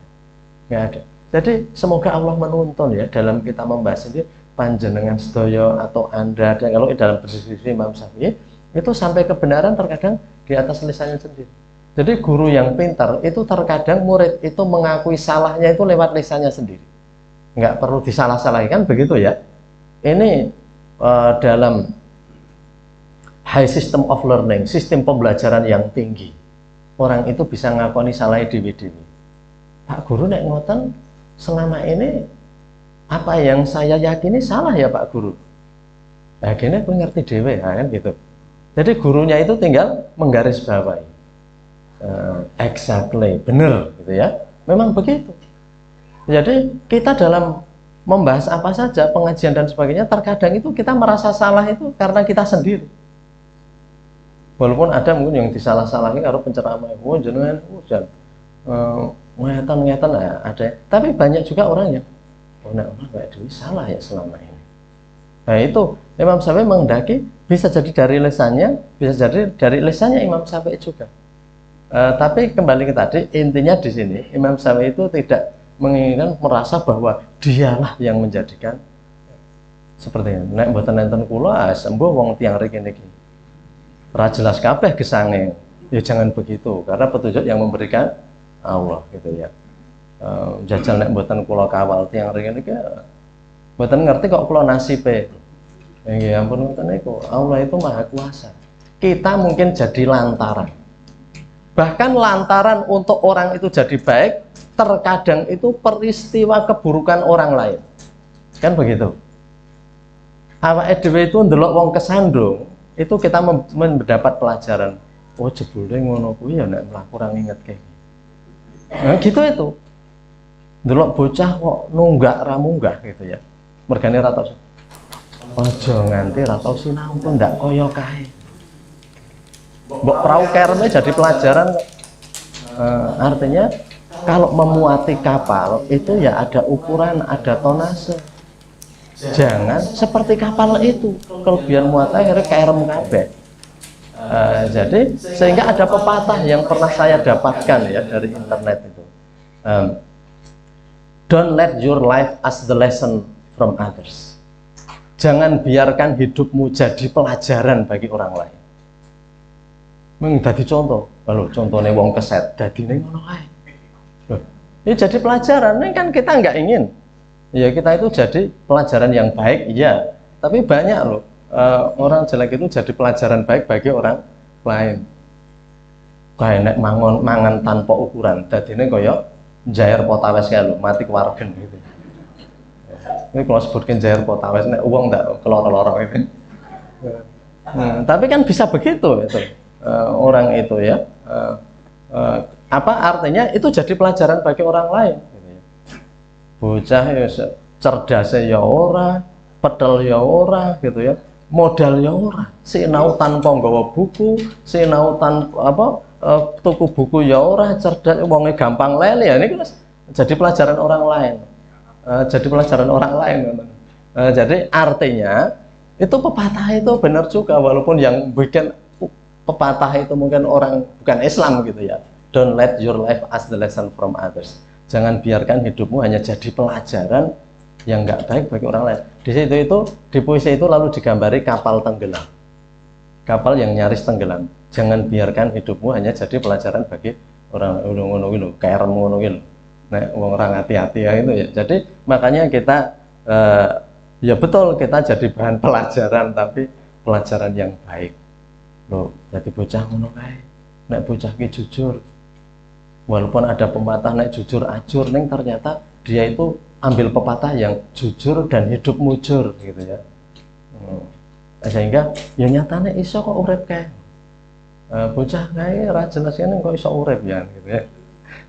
Speaker 1: Nggak ada. Jadi semoga Allah menuntun ya dalam kita membahas ini, panjenengan sedaya atau Anda, dan kalau dalam berdiskusi Imam Syafi'i itu sampai kebenaran terkadang di atas lisannya sendiri. Jadi guru yang pintar itu terkadang murid itu mengakui salahnya itu lewat lisannya sendiri. Nggak perlu disalah-salahi, kan begitu ya. Ini dalam high system of learning, sistem pembelajaran yang tinggi, orang itu bisa ngakoni salahnya dewi-dewi. Pak Guru nek ngoten selama ini apa yang saya yakini salah ya Pak Guru. Nah, gini aku ngerti dewe, kan gitu. Jadi gurunya itu tinggal menggarisbawahi. Exactly, benar gitu ya. Memang begitu. Jadi kita dalam membahas apa saja, pengajian dan sebagainya, terkadang itu kita merasa salah itu karena kita sendiri. Walaupun ada mungkin yang disalah-salahi karo penceramah, oh jenengan ngeten ada. Tapi banyak juga orang yang orang kayak Dewi salah ya selama ini. Nah itu Imam Syafi'i menghendaki bisa jadi dari lisannya, bisa jadi dari lisannya Imam Syafi'i juga. Tapi kembali ke tadi, intinya di sini Imam Syafi'i itu tidak menginginkan merasa bahwa dialah yang menjadikan seperti ini. Nek mboten enten kula sembuh wong tiyang riki-niki. Ora jelas kabeh gesange. Ya jangan begitu, karena petunjuk yang memberikan Allah gitu ya. Jajal nek mboten kula kawal tiyang riki-niki mboten ngerti kok kula nasibe. Ya ampun ngoten niku. Allah itu Maha Kuasa. Kita mungkin jadi lantaran. Bahkan lantaran untuk orang itu jadi baik, terkadang itu peristiwa keburukan orang lain. Kan begitu. Awake dhewe itu ndelok wong kesandung, itu kita mendapat pelajaran. Oh jebule ngono kuwi ya nek mlaku ora nginget kayak gitu. Nah gitu itu. Delok bocah kok nunggak ra munggah gitu ya. Mergane ra tau. Aja nganti ra tau sinau kok ndak kaya kae. Mbok prau kereme jadi pelajaran. Artinya kalau memuati kapal itu ya ada ukuran, ada tonase. Jangan seperti kapal itu, kelebihan muatan akhirnya kerem kabeh. Jadi sehingga ada pepatah yang pernah saya dapatkan ya dari internet itu. Don't let your life as the lesson from others. Jangan biarkan hidupmu jadi pelajaran bagi orang lain. Dadi contoh, kalau contohnya wong keset, dadine ngono kae. Ini jadi pelajaran, ini kan kita nggak ingin. Ya kita itu jadi pelajaran yang baik, iya. Tapi banyak loh orang jelek itu jadi pelajaran baik bagi orang lain. Kayak nek mangan tanpa ukuran, dadine kaya jair potawes kae lho, mati kewargen gitu. Ini kalau sebutkan jair potawes nek uang ndak keloro-loro ini. Tapi kan bisa begitu itu. Orang itu ya apa artinya itu jadi pelajaran bagi orang lain gitu ya. Bocah ya cerdas ya ora, pedel ya ora gitu ya, modal ya ora, sinau tanpa nggawa buku, sinau tanpa apa tuku buku ya ora, cerdas wonge gampang lele ya, ini jadi pelajaran orang lain. Jadi pelajaran orang lain. Jadi artinya itu pepatah itu benar juga walaupun yang bikin pepatah itu mungkin orang bukan Islam gitu ya. Don't let your life as the lesson from others. Jangan biarkan hidupmu hanya jadi pelajaran yang nggak baik bagi orang lain. Di situ itu di puisi itu lalu digambari kapal tenggelam, kapal yang nyaris tenggelam. Jangan biarkan hidupmu hanya jadi pelajaran bagi orang ngono-ngono, kerem ngono gitu. Nek wong orang hati-hati ya itu ya. Jadi makanya kita ya betul kita jadi bahan pelajaran tapi pelajaran yang baik. Loh, jadi bocah ngono kae. Nek bocah ki jujur. Walaupun ada pepatah nek jujur ajur, ning ternyata dia itu ambil pepatah yang jujur dan hidup mujur gitu ya. Sehingga ya nyatane iso kok urip kae. Bocah kae ra jelas kene kok iso urip ya gitu ya.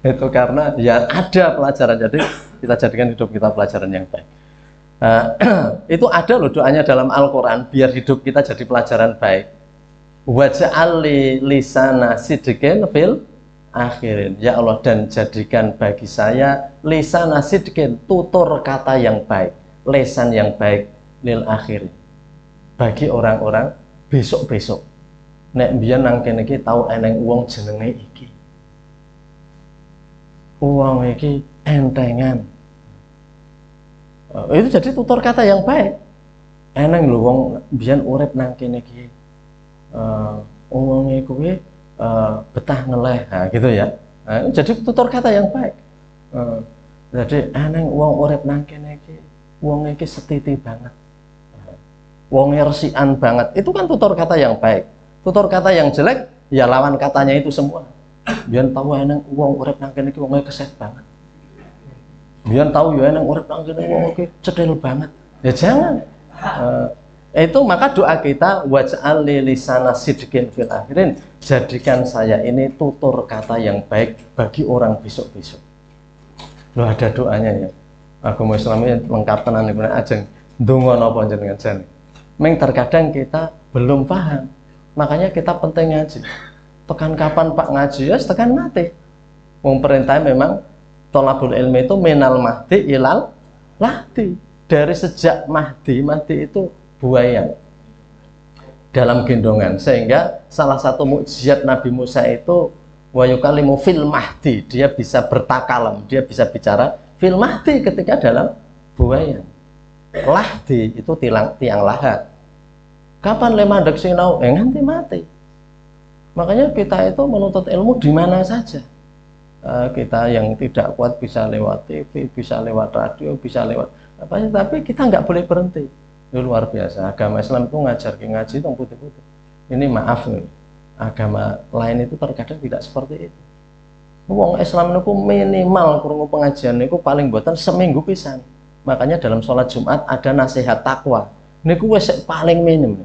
Speaker 1: Itu karena ya ada pelajaran. Jadi kita jadikan hidup kita pelajaran yang baik. Itu ada loh doanya dalam Al-Qur'an biar hidup kita jadi pelajaran baik. Waj'alli lisana sidqin fil akhirin. Ya Allah, dan jadikan bagi saya lisana sidqin, tutur kata yang baik, lesan yang baik lil akhirin, bagi orang-orang besok-besok. Nek mbiyen nang kene iki tau eneng wong jenenge iki. Wong iki entengan. Itu jadi tutur kata yang baik. Eneng lho wong mbiyen urip nang kene iki. Omongnya kuwi betah ngeleh, nah, gitu ya. Jadi tutur kata yang baik. Jadi eneng wong urip nang kene iki, wong iki setiti banget. Wong resikan banget. Itu kan tutur kata yang baik. Tutur kata yang jelek ya lawan katanya itu semua. Biyen tahu eneng wong urip nang kene iki wong keset banget. Biyen tahu ya eneng urip nang kene wong iki cedhil banget. Ya jangan. Itu maka doa kita waj'alli lisana sidqin fil akhirin, jadikan saya ini tutur kata yang baik bagi orang besok-besok. Loh ada doanya ya. Agama Islam ini lengkap tenan niku ajeng ndonga napa jenengan jane. Meng terkadang kita belum paham. Makanya kita penting ngaji. Tekan kapan Pak ngaji? Ya tekan mati. Wong perintah memang thalabul ilmi itu minal mahdi ilal lahdi. Dari sejak mahdi itu buaya dalam gendongan, sehingga salah satu mukjizat Nabi Musa itu wa yukallimu fil mahdi, dia bisa bertakalam, dia bisa bicara fil mahdi ketika dalam buaya. Lahdi itu tiang lahat. Kapan le mandek sinau? Nganti mati. Makanya kita itu menuntut ilmu di mana saja. Kita yang tidak kuat bisa lewat TV, bisa lewat radio, bisa lewat apa, tapi kita nggak boleh berhenti. Itu luar biasa. Agama Islam itu ngajar ngaji itu putih-putih. Ini maaf nih, agama lain itu terkadang tidak seperti itu. Wong Islam itu minimal krungu pengajian itu paling buatan seminggu pisan. Makanya dalam sholat Jumat ada nasihat takwa. Niku wis paling minim.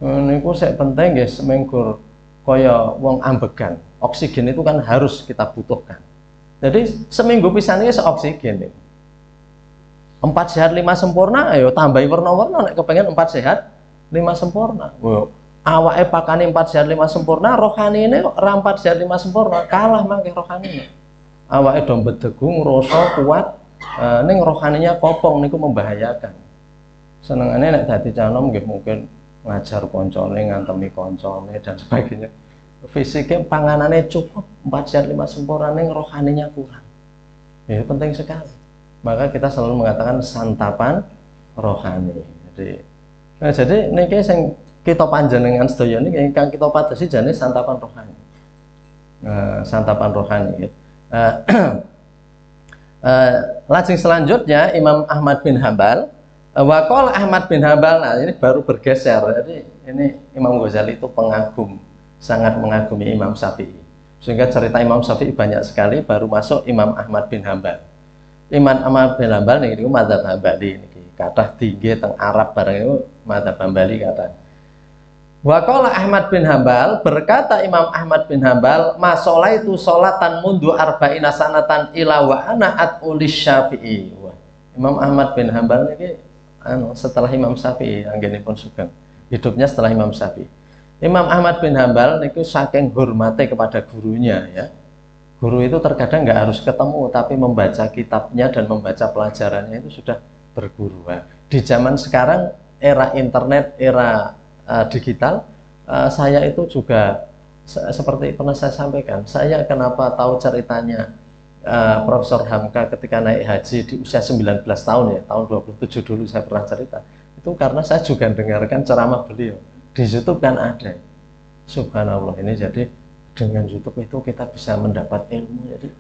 Speaker 1: Niku sek penting nggih semenggur kaya wong ambegan. Oksigen itu kan harus kita butuhkan. Jadi seminggu pisan iki oksigen. 4 sehat 5 sempurna, ayo tambahi warna-warna nek kepengen 4 sehat 5 sempurna. Awake pakane 4 sehat 5 sempurna, rohani ini ora 4 sehat 5 sempurna, kalah mangke rohani. Awake do bedegung, rasa kuat, ning rohaninya kopong niku membahayakan. Senengane nek dadi canom nggih mungkin ngajar koncone, ngantemi koncone dan sebagainya. Fisiknya panganannya cukup 4 sehat 5 sempurna, ning rohaninya kurang. Ya penting sekali. Maka kita selalu mengatakan santapan rohani. Jadi niki sing kita panjenengan sedaya niki ingkang kita padhasi jane santapan rohani. Santapan rohani. Lajeng selanjutnya Imam Ahmad bin Hambal, waqala Ahmad bin Hambal. Nah, ini baru bergeser. Jadi ini Imam Ghazali itu pengagum, sangat mengagumi Imam Syafi'i. Sehingga cerita Imam Syafi'i banyak sekali, baru masuk Imam Ahmad bin Hambal. Imam Ahmad bin Hambal niki madzhab Hambali niki kathah tinggi teng Arab bareng itu madzhab Hambali kathah. Waqala Ahmad bin Hambal, berkata Imam Ahmad bin Hambal, masalah itu sholatan mundu arba'ina sanatan ila wa ana at'ulis Syafi'i. Imam Ahmad bin Hambal niki setelah Imam Syafi'i anggenipun sugeng. Hidupnya setelah Imam Syafi'i. Imam Ahmad bin Hambal niku saking hormate kepada gurunya ya. Guru itu terkadang nggak harus ketemu, tapi membaca kitabnya dan membaca pelajarannya itu sudah berguru. Di zaman sekarang, era internet, era digital, saya itu juga seperti pernah saya sampaikan. Saya kenapa tahu ceritanya Profesor Hamka ketika naik haji di usia 19 tahun ya, tahun 27 dulu saya pernah cerita. Itu karena saya juga dengarkan ceramah beliau. Di YouTube kan ada. Subhanallah, ini jadi dengan YouTube itu kita bisa mendapat ilmu. Jadi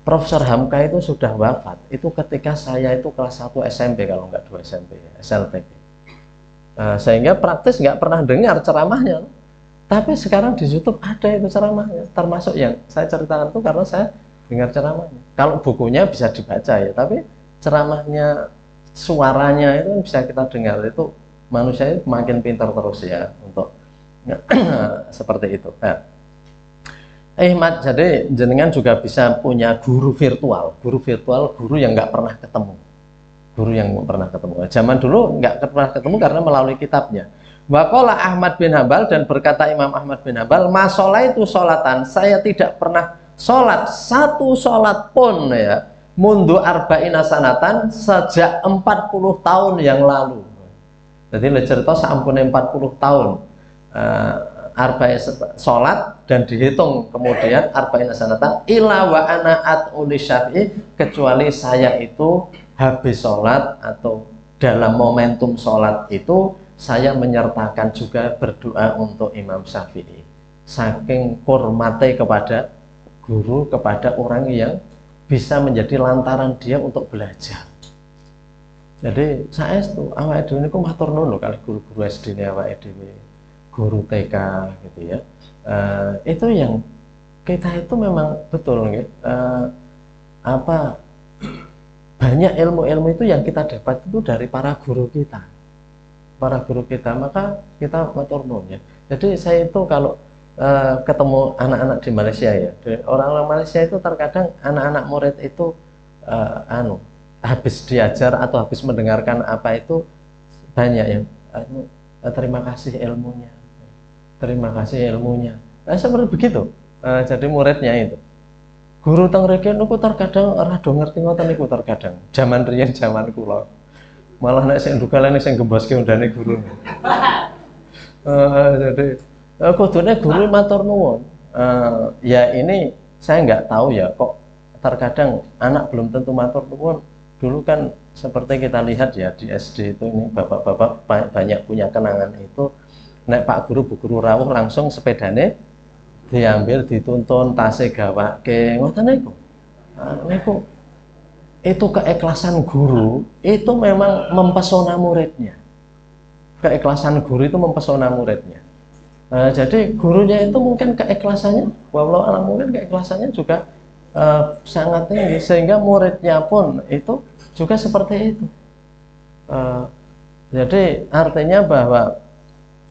Speaker 1: Profesor Hamka itu sudah wafat itu ketika saya itu kelas 1 SMP, kalau nggak 2 SMP ya, SLTP. Sehingga praktis nggak pernah dengar ceramahnya, tapi sekarang di YouTube ada itu ceramahnya, termasuk yang saya ceritakan itu karena saya dengar ceramahnya. Kalau bukunya bisa dibaca ya, tapi ceramahnya, suaranya itu bisa kita dengar. Itu manusia itu makin pintar terus ya untuk seperti itu. Jadi jenengan juga bisa punya guru virtual, guru yang nggak pernah ketemu, Zaman dulu nggak pernah ketemu karena melalui kitabnya. Waqala Ahmad bin Hambal, dan berkata Imam Ahmad bin Hambal, masalah itu sholatan, saya tidak pernah sholat satu sholat pun ya, mundu arba'ina sanatan, sejak 40 tahun yang lalu. Jadi cerita sampune 40 tahun. Arba'in sholat dan dihitung kemudian arba'in sanatan ila wa ana at'uli Syafi'i, kecuali saya itu habis sholat atau dalam momentum sholat itu saya menyertakan juga berdoa untuk Imam Syafi'i, saking hormati kepada guru, kepada orang yang bisa menjadi lantaran dia untuk belajar. Jadi saya itu awake dhewe niku matur nuwun kali guru-guru SD ne awake dhewe, guru TK gitu ya. Itu yang kita itu memang betul gitu, banyak ilmu-ilmu itu yang kita dapat itu dari para guru kita, maka kita matur nuwun ya. Jadi saya itu kalau ketemu anak-anak di Malaysia ya, orang-orang Malaysia itu terkadang anak-anak murid itu habis diajar atau habis mendengarkan apa itu banyak yang terima kasih ilmunya. Seperti begitu. Jadi muridnya itu. Guru teng reke niku terkadang rada ngerti ngoten niku terkadang. Zaman riyen zaman kula. Malah nek sing ndukale sing gemboske undane guru. Jadi kudune guru matur nuwun. Ya ini saya nggak tahu ya, kok terkadang anak belum tentu matur nuwun. Dulu kan seperti kita lihat ya di SD itu, ini bapak-bapak banyak punya kenangan itu, nek Pak Guru Bu Guru rawuh langsung sepedane diambil, dituntun, tasih gawake, ngoten niku. Niku itu keikhlasan guru itu memang mempesona muridnya. Keikhlasan guru itu mempesona muridnya. Jadi gurunya itu mungkin keikhlasannya, wallahu a'lam, mungkin keikhlasannya juga sangat tinggi, sehingga muridnya pun itu juga seperti itu. Jadi artinya bahwa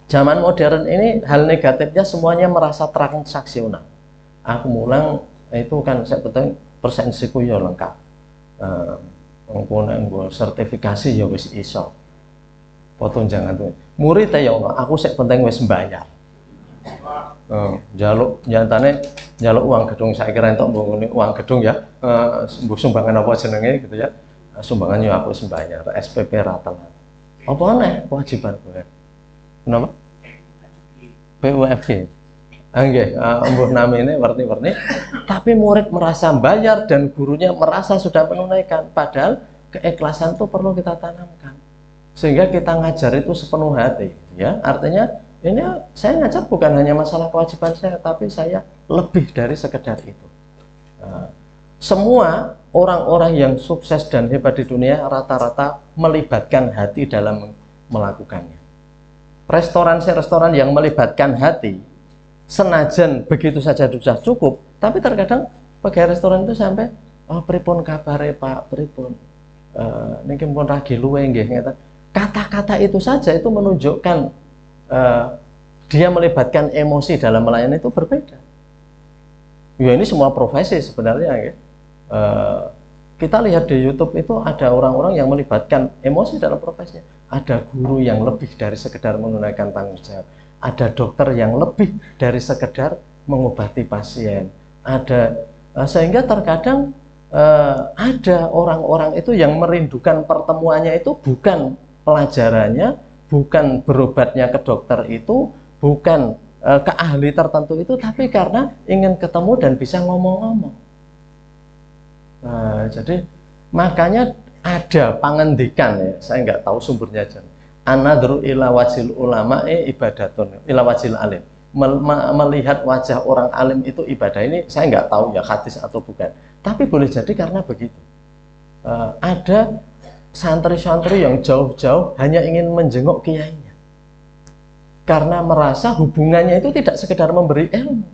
Speaker 1: Zaman modern ini hal negatifnya semuanya merasa transaksional. Aku mulang itu kan saya betul persensiku ya lengkap. Nggo sertifikasi ya wis iso. Potong jangan tuh. Murid ya ono, aku sik penting wis mbayar. Jaluk nyatane jaluk uang gedung, saya kira entuk uang gedung ya. Sumbangan apa jenenge gitu ya. Sumbangannya aku sembayar, SPP rata. Apa aneh kewajiban gue? Kenapa? BUFG. Nggih, mbuh namine werni-werni, tapi murid merasa bayar dan gurunya merasa sudah menunaikan, padahal keikhlasan itu perlu kita tanamkan. Sehingga kita ngajar itu sepenuh hati, ya. Artinya ini saya ngajar bukan hanya masalah kewajiban saya, tapi saya lebih dari sekedar itu. Semua orang-orang yang sukses dan hebat di dunia rata-rata melibatkan hati dalam melakukannya. Restoran yang melibatkan hati, senajan begitu saja sudah cukup, tapi terkadang pegawai restoran itu sampai, pripun kabare Pak, pripun niki pun ragi luwe nggih ngeten. Kata-kata itu saja itu menunjukkan dia melibatkan emosi dalam melayani itu berbeda. Ya ini semua profesi sebenarnya ya. Kita lihat di YouTube itu ada orang-orang yang melibatkan emosi dalam profesinya. Ada guru yang lebih dari sekedar menunaikan tanggung jawab. Ada dokter yang lebih dari sekedar mengobati pasien. Ada sehingga terkadang ada orang-orang itu yang merindukan pertemuannya itu bukan pelajarannya, bukan berobatnya ke dokter itu, bukan ke ahli tertentu itu, tapi karena ingin ketemu dan bisa ngomong-ngomong. Jadi makanya ada pangendikan ya, saya nggak tahu sumbernya aja. Anadru ila wajil ulama ibadatun, ila wajil alim. Melihat wajah orang alim itu ibadah, ini saya nggak tahu ya hadis atau bukan. Tapi boleh jadi karena begitu. Ada santri-santri yang jauh-jauh hanya ingin menjenguk kiainya karena merasa hubungannya itu tidak sekedar memberi ilmu,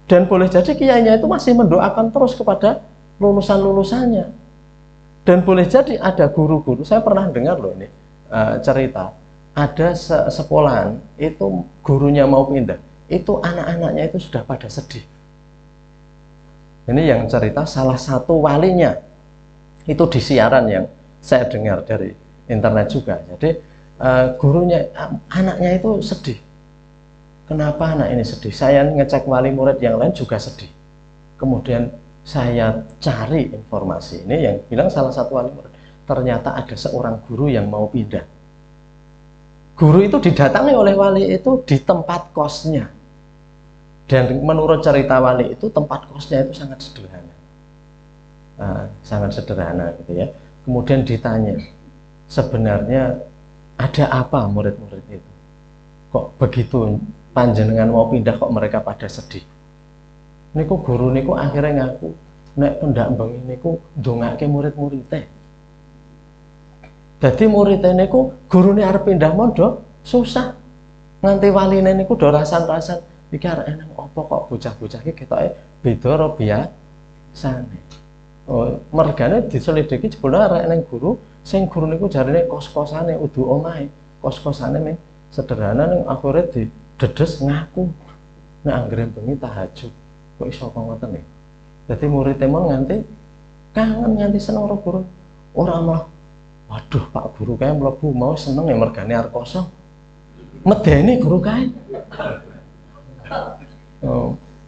Speaker 1: dan boleh jadi kiainya itu masih mendoakan terus kepada lulusan-lulusannya. Dan boleh jadi ada guru-guru, saya pernah dengar loh ini cerita, ada sekolahan itu gurunya mau pindah, itu anak-anaknya itu sudah pada sedih. Ini yang cerita salah satu walinya, itu di siaran yang saya dengar dari internet juga. Jadi gurunya, anaknya itu sedih. Kenapa anak ini sedih? Saya ngecek wali murid yang lain juga sedih. Kemudian saya cari informasi ini yang bilang salah satu wali murid, ternyata ada seorang guru yang mau pindah. Guru itu didatangi oleh wali itu di tempat kosnya. Dan menurut cerita wali itu tempat kosnya itu sangat sederhana. Sangat sederhana gitu ya. Kemudian ditanya, sebenarnya ada apa murid-murid itu? Kok begitu panjenengan mau pindah kok mereka pada sedih? Niku guru niku akhirnya ngaku, nek ndak bengi niku ndongake murid-muridnya. Jadi muridnya niku gurune arep pindah mondok susah. Nganti waline niku do rasan-rasan, iki arek eneng apa kok bocah-bocah iki ketoke beda ro biasane. Mergane diselidiki jebule arek neng guru, sing guru niku jarine kos-kosane udu omahe, kos-kosane mung sederhana ning akhire didedes ngaku nek anggere bengi tahajud. Kok iso kok ngoten nggih. Dadi murid temon nganti kangen, nganti seneng karo guru. Ora malah waduh Pak guru kae mlebu mau seneng ya mergane arep kosong. Medeni guru kae.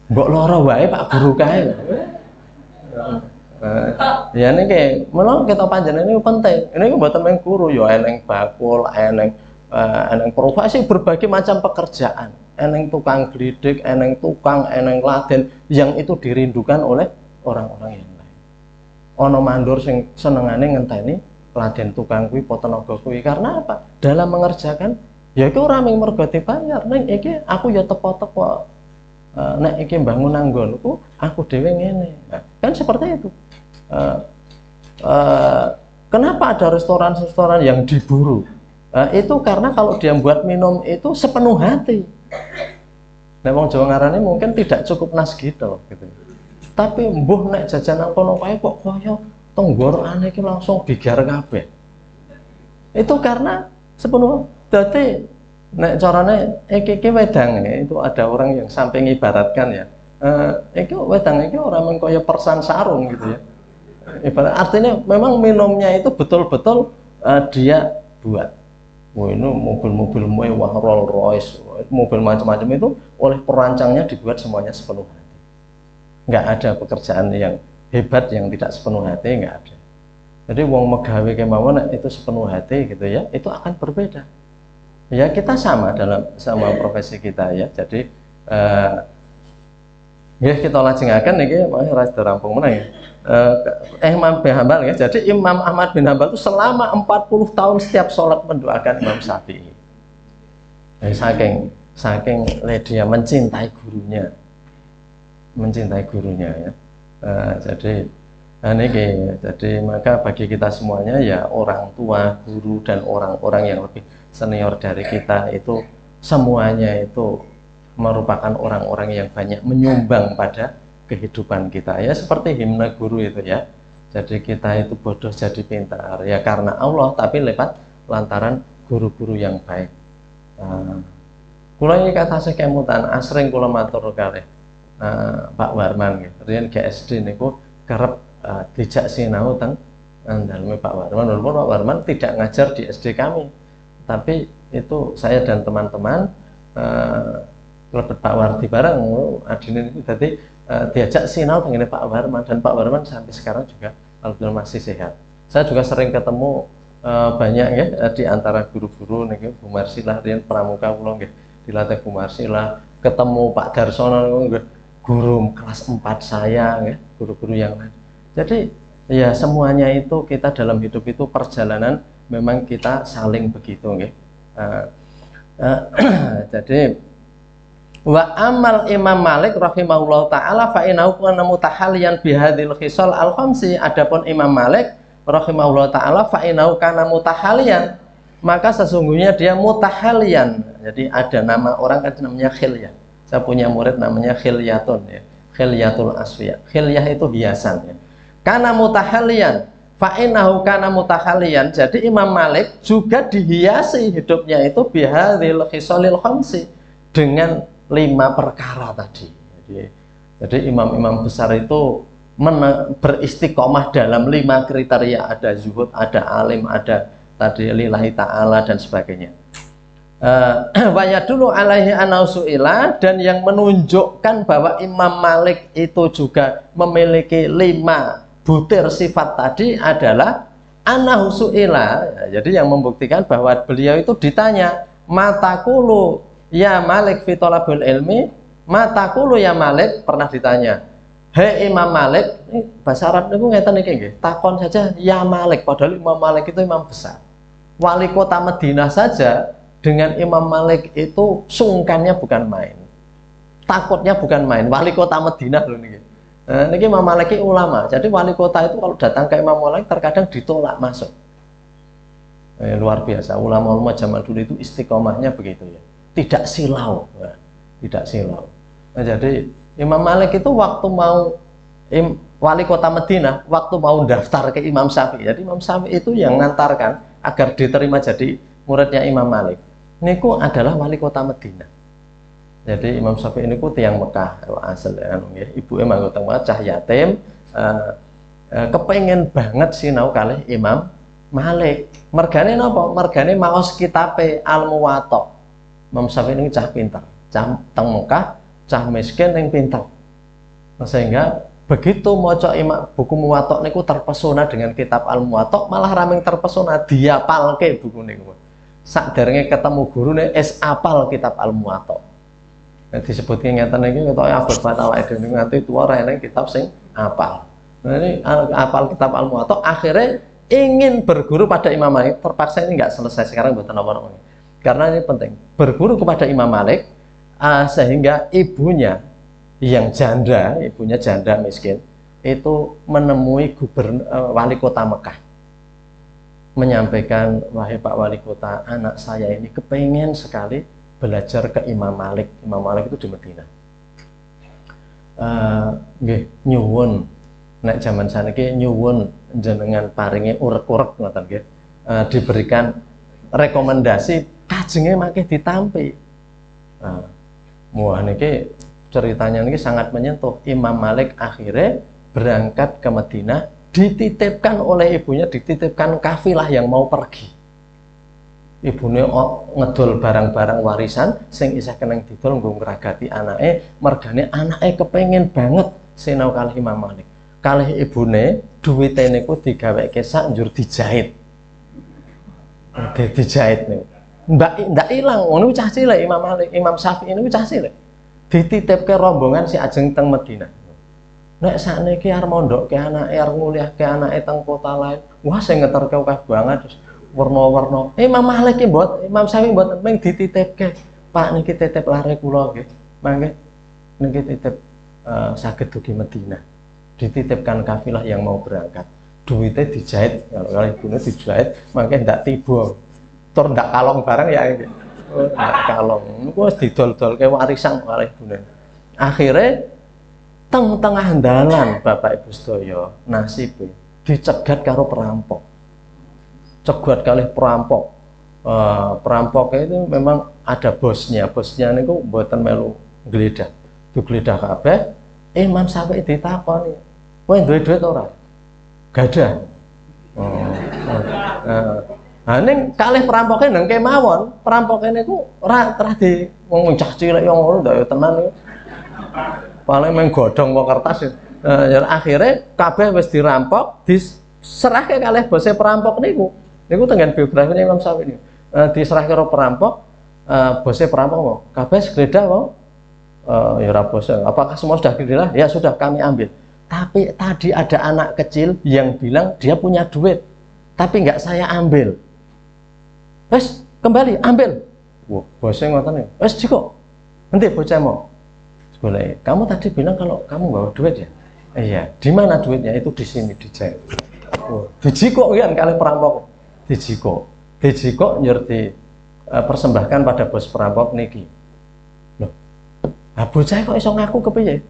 Speaker 1: Mbok lara wae Pak guru kae. Ya niki menawa kita panjenengan ini penting. Ini mboten mung guru ya eneng bakul, eneng profesi berbagai macam pekerjaan. Eneng tukang glidik, eneng tukang, eneng laden yang itu dirindukan oleh orang-orang yang lain. Ono mandor sing senengane ngenteni laden tukang kuwi apa tenaga kuwi karena apa? Dalam mengerjakan ya iku ora mung mergo dibayar, ning iki aku ya tepo-tepo. Nek iki bangun anggonku, aku dhewe ngene. Nah, kan seperti itu. Kenapa ada restoran-restoran yang diburu? Itu karena kalau dia buat minum itu sepenuh hati. Nek wong Jawa ngarane mungkin tidak cukup nasgito gitu. Tapi mbuh nek jajan nang kono kae kok kaya tenggorokane iki langsung bigar kabeh. Itu karena sepenuh. Dadi Nek carane iki wedange itu ada orang yang sampai ngibaratkan ya. Iki wedang iki ora mung kaya persan sarung gitu ya. Ibarat artinya memang minumnya itu betul-betul dia buat. Wah, ini mobil-mobil mewah, Rolls Royce, mobil macam-macam itu oleh perancangnya dibuat semuanya sepenuh hati. Nggak ada pekerjaan yang hebat yang tidak sepenuh hati, nggak ada. Jadi wong megawe kemauan itu sepenuh hati gitu ya, itu akan berbeda. Ya kita sama sama profesi kita ya. Jadi ya kita lajengaken niki ora rampung meneh ya. Imam bin Hambal ya. Jadi Imam Ahmad bin Hambal itu selama 40 tahun setiap sholat mendoakan Imam Syafi'i. Saking dia mencintai gurunya. Mencintai gurunya ya. Jadi maka bagi kita semuanya ya orang tua, guru dan orang-orang yang lebih senior dari kita itu semuanya itu merupakan orang-orang yang banyak menyumbang pada kehidupan kita ya, seperti himne guru itu ya. Jadi kita itu bodoh jadi pintar ya karena Allah, tapi lewat lantaran guru-guru yang baik. Kula ini kata saya kemutan asring kula matur kalih Pak Warman gitu. Riyen GSD niku kerep dijak sinau teng daleme Pak Warman. Walaupun Pak Warman tidak ngajar di SD kami, tapi itu saya dan teman-teman lebet Pak Wardi bareng adine itu tadi diajak sinau dengan Pak Warman, dan Pak Warman sampai sekarang juga alhamdulillah masih sehat. Saya juga sering ketemu banyak ya di antara guru-guru niki Bu Marsilah riyen pramuka kula nggih dilatih Bu Marsilah, ketemu Pak Darsono guru kelas 4 saya ya, guru-guru yang lain. Jadi ya semuanya itu kita dalam hidup itu perjalanan memang kita saling begitu nggih. Jadi wa amal Imam Malik rahimahullah taala fa innahu kana mutahaliyan bihadil khisal al khamsi. Adapun Imam Malik rahimahullah taala fa innahu kana mutahaliyan, maka sesungguhnya dia mutahaliyan. Jadi ada nama orang kan namanya Khilyah. Saya punya murid namanya Khilyatun ya. Khilyatul Asfiya. Khilyah itu hiasan ya. Kana mutahaliyan fa innahu kana mutahaliyan. Jadi Imam Malik juga dihiasi hidupnya itu bihadil khisalil khamsi, dengan 5 perkara tadi. Jadi imam-imam besar itu beristiqomah dalam 5 kriteria, ada zuhud, ada alim, ada tadi lillahi ta'ala dan sebagainya. Wa yadullu alaihi anausuila, dan yang menunjukkan bahwa Imam Malik itu juga memiliki 5 butir sifat tadi adalah anausuila. Jadi yang membuktikan bahwa beliau itu ditanya, matakulu ya Malik fi thalabul ilmi, matakulu ya Malik, pernah ditanya, hei Imam Malik, ini bahasa Arab niku ngeten iki nggih, takon saja ya Malik, padahal Imam Malik itu imam besar. Wali kota Madinah saja dengan Imam Malik itu sungkannya bukan main, takutnya bukan main. Wali kota Madinah loh niki. Niki Imam Malik ini ulama. Jadi wali kota itu kalau datang ke Imam Malik terkadang ditolak masuk. Luar biasa, ulama-ulama zaman dulu itu istiqomahnya begitu ya. Tidak silau, tidak silau. Nah, jadi Imam Malik itu waktu mau wali kota Madinah, waktu mau daftar ke Imam Syafi'i, jadi Imam Syafi'i itu yang ngantarkan agar diterima jadi muridnya Imam Malik. Niku adalah wali kota Madinah. Jadi Imam Syafi'i niku tiang Mekah asal ya, ibu emang cah yatim, kepengen banget sinau kalih Imam Malik. Mergane napa? Mergane maos kitabe Al-Muwatta. Imam Syafi'i ini cah pintar, cah teng Mekah, cah miskin yang pintar. Sehingga begitu maca buku Muwatta niku terpesona dengan kitab Al-Muwatta, malah raming terpesona diapalke buku niku. Sakderenge ketemu gurune es apal kitab Al-Muwatta. Disebutke ngeten iki ketok abot fatwa dhewe niku nganti tuwa ra eneng kitab sing apal. Nah ini apal kitab Al-Muwatta, akhirnya ingin berguru pada Imam Malik. Terpaksa ini nggak selesai sekarang buat apa-apa. Karena ini penting, berguru kepada Imam Malik sehingga ibunya yang janda, ibunya janda miskin itu menemui wali kota Mekah, menyampaikan, wahai Pak Wali Kota, anak saya ini kepengen sekali belajar ke Imam Malik. Imam Malik itu di Madinah. Nggih nyuwun, nek zaman saniki nyuwun jenengan paringi urek-urek ngoten nggih, diberikan rekomendasi kajenge makin ditampi. Nah, wah niki ceritanya niki sangat menyentuh. Imam Malik akhirnya berangkat ke Madinah, dititipkan oleh ibunya, dititipkan kafilah yang mau pergi. Ibunya ngedol barang-barang warisan sing isih keneng didol nggo ngragati anake, mergane anake kepengin banget sinau kalih Imam Malik. Kalih ibune duwite niku digaweke sak njur dijahit. Dijahit niku. Ndak ilang, ngono cah cilik Imam Malik, Imam Syafi'i niku cah cilik. Dititipke rombongan si ajeng teng Madinah. Nek sakniki arep mondokke anake, arep nguliahke anake teng kota lain. Wah, sing ngeterke akeh banget terus warna-warna. Imam Malik ki mbot, Imam Syafi'i mbot mung dititipke. Pak niki titip lare kula nggih. Mangke niki titip saged dugi Madinah. Dititipkan kafilah yang mau berangkat. Duitnya dijahit, kalau ibune dijahit, mangke ndak tiba. Tur ndak kalong barang ya iki. Oh, ndak kalong. Niku wis didol-dolke warisan kalih ibune. Akhire tengah dalan Bapak Ibu sedaya nasibe dicegat karo perampok. Cegat kalih perampok. Perampoknya itu memang ada bosnya. Bosnya niku mboten melu gledah. Digledah kabeh. Imam Syafi'i ditakoni, "Kowe duwe duit ora?" "Gadah." Nah, ning kalih perampoknya nang kemawon, perampoknya niku ora di wong cah cilik yo ngono ndak yo tenan niku. Paling meng godhong kok kertas. Ya akhirnya kabeh wis dirampok, diserahke kalih bose perampok niku. Niku tenggen biografine Imam Syafi'i. Diserahke karo perampok, bose perampok mau, kabeh segledah mau. Ya ora bose. Apakah semua sudah digeledah? Ya sudah, kami ambil. Tapi tadi ada anak kecil yang bilang dia punya duit, tapi nggak saya ambil. Wes kembali ambil. Wah, bosnya ngoten ya. Wes jiko. Nanti bocah mau. Boleh. Kamu tadi bilang kalau kamu bawa duit ya? Iya. Di mana duitnya? Itu di sini dijahit. Oh, dijiko kan kali perampok. Dijiko. Dijiko nyur di persembahkan pada bos perampok niki. Loh. Ah bocah kok iso ngaku kepiye?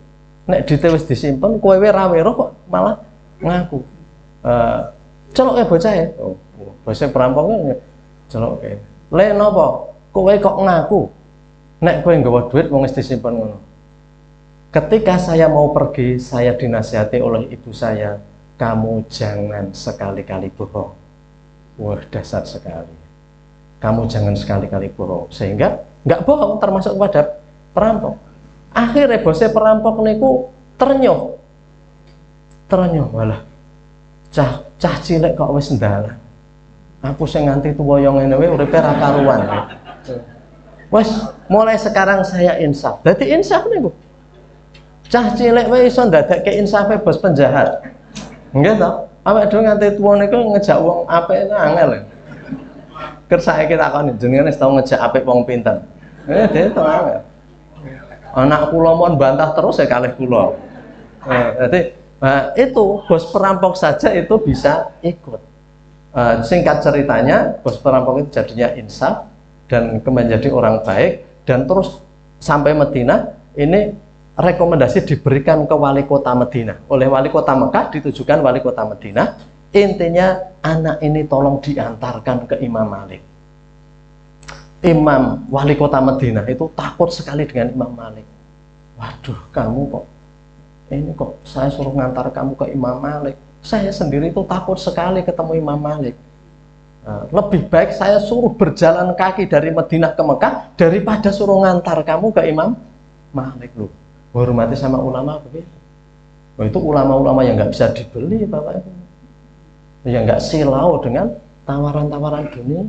Speaker 1: Nek duite wis disimpen, kowe ra weruh kok malah ngaku. Celoke bocah ya. Oh, bosnya perampoknya celoke. Le napa? Kowe kok ngaku? Nek kowe nggawa duit wong wis disimpen ngono. Ketika saya mau pergi, saya dinasihati oleh ibu saya, kamu jangan sekali-kali bohong. Wah, dasar sekali. Kamu jangan sekali-kali bohong. Sehingga nggak bohong termasuk kepada perampok. Akhirnya bosnya perampok niku ternyuh malah cah cilik kok wis ndalan. Aku sing nganti tuwa yo ngene wae uripe ra karuan. Wes mulai sekarang saya insaf. Dadi insaf niku. Cah cilik wae iso ndadekke insafe bos penjahat. Nggih to? Awake dhewe nganti tuwa niku ngejak wong apik angel. Ker saiki takoni jenengan wis tau ngejak apik wong pinten. Dhewe to angel. Anak kula mon bantah terus ya kalih kula. Jadi itu bos perampok saja itu bisa ikut. Singkat ceritanya, bos perampok itu jadinya insaf dan menjadi orang baik dan terus sampai Madinah. Ini rekomendasi diberikan ke wali kota Madinah oleh wali kota Mekah, ditujukan wali kota Madinah. Intinya anak ini tolong diantarkan ke Imam Malik. Imam wali kota Madinah itu takut sekali dengan Imam Malik. Waduh, kamu kok ini kok saya suruh ngantar kamu ke Imam Malik. Saya sendiri itu takut sekali ketemu Imam Malik. Lebih baik saya suruh berjalan kaki dari Madinah ke Mekah daripada suruh ngantar kamu ke Imam Malik. Loh, hormati sama ulama begitu. Itu ulama-ulama yang nggak bisa dibeli, Bapak Ibu. Yang nggak silau dengan tawaran-tawaran dunia.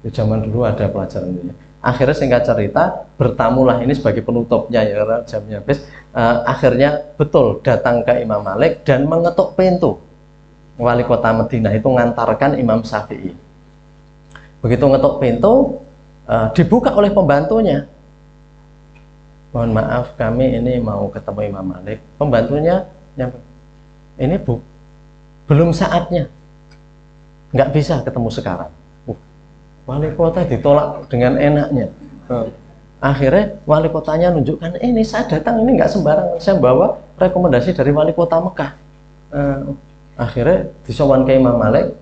Speaker 1: Di zaman dulu ada pelajaran ini. Akhirnya singkat cerita, bertamulah ini sebagai penutupnya ya, karena jamnya habis. Akhirnya betul datang ke Imam Malik dan mengetuk pintu. Wali kota Madinah itu ngantarkan Imam Syafi'i. Begitu ngetuk pintu, dibuka oleh pembantunya. Mohon maaf, kami ini mau ketemu Imam Malik. Pembantunya ini belum saatnya, nggak bisa ketemu sekarang. Wali kota ditolak dengan enaknya. Akhirnya wali kotanya nunjukkan, ini saya datang ini nggak sembarangan, saya bawa rekomendasi dari wali kota Mekah. Akhirnya disowan ke Imam Malik,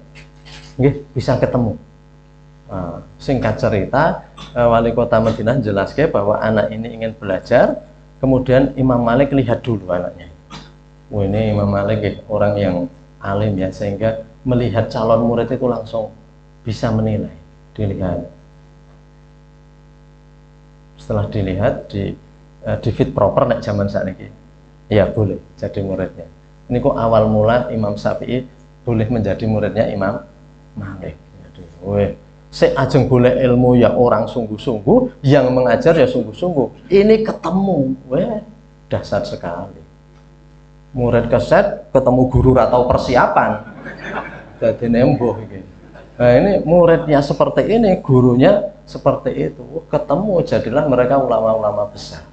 Speaker 1: nggih bisa ketemu. Singkat cerita, wali kota Madinah jelaskan bahwa anak ini ingin belajar. Kemudian Imam Malik lihat dulu anaknya. Ini Imam Malik orang yang alim ya, sehingga melihat calon murid itu langsung bisa menilai. Dilihat, setelah dilihat di fit proper nek zaman saat ini, ya boleh jadi muridnya. Ini kok awal mula Imam Syafi'i boleh menjadi muridnya Imam Malik. Ajeng boleh ilmu ya orang sungguh-sungguh, yang mengajar ya sungguh-sungguh. Ini ketemu, dahsyat sekali. Murid keset ketemu guru atau persiapan, jadi nemboh gitu. Nah ini muridnya seperti ini, gurunya seperti itu, ketemu jadilah mereka ulama-ulama besar.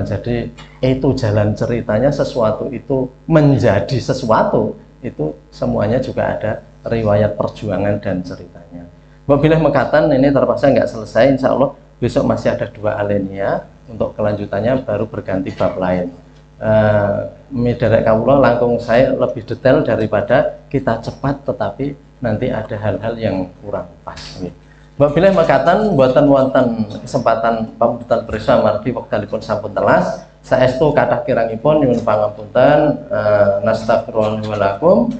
Speaker 1: Jadi itu jalan ceritanya, sesuatu itu menjadi sesuatu, itu semuanya juga ada riwayat perjuangan dan ceritanya. Bila mekatan ini terpaksa nggak selesai, insya Allah besok masih ada 2 alinea, untuk kelanjutannya baru berganti bab lain. Miderek kawula langkung saya lebih detail daripada kita cepat, tetapi nanti ada hal-hal yang kurang pas. Bila mekatan buatan wonten kesempatan pambutan bersama margi wektalipun sampun telas, saestu kathah kirangipun nyuwun pangapunten, nastagfirullah wa lakum.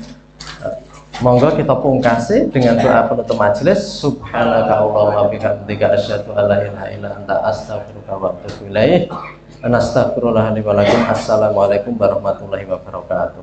Speaker 1: Monggo kita pungkasi dengan doa penutup majelis. Subhanaka Allahumma bihamdika asyhadu an la ilaha illa anta astaghfiruka wa atubu ilaik. Nastaghfirullah li wa lakum. Assalamualaikum warahmatullahi wabarakatuh.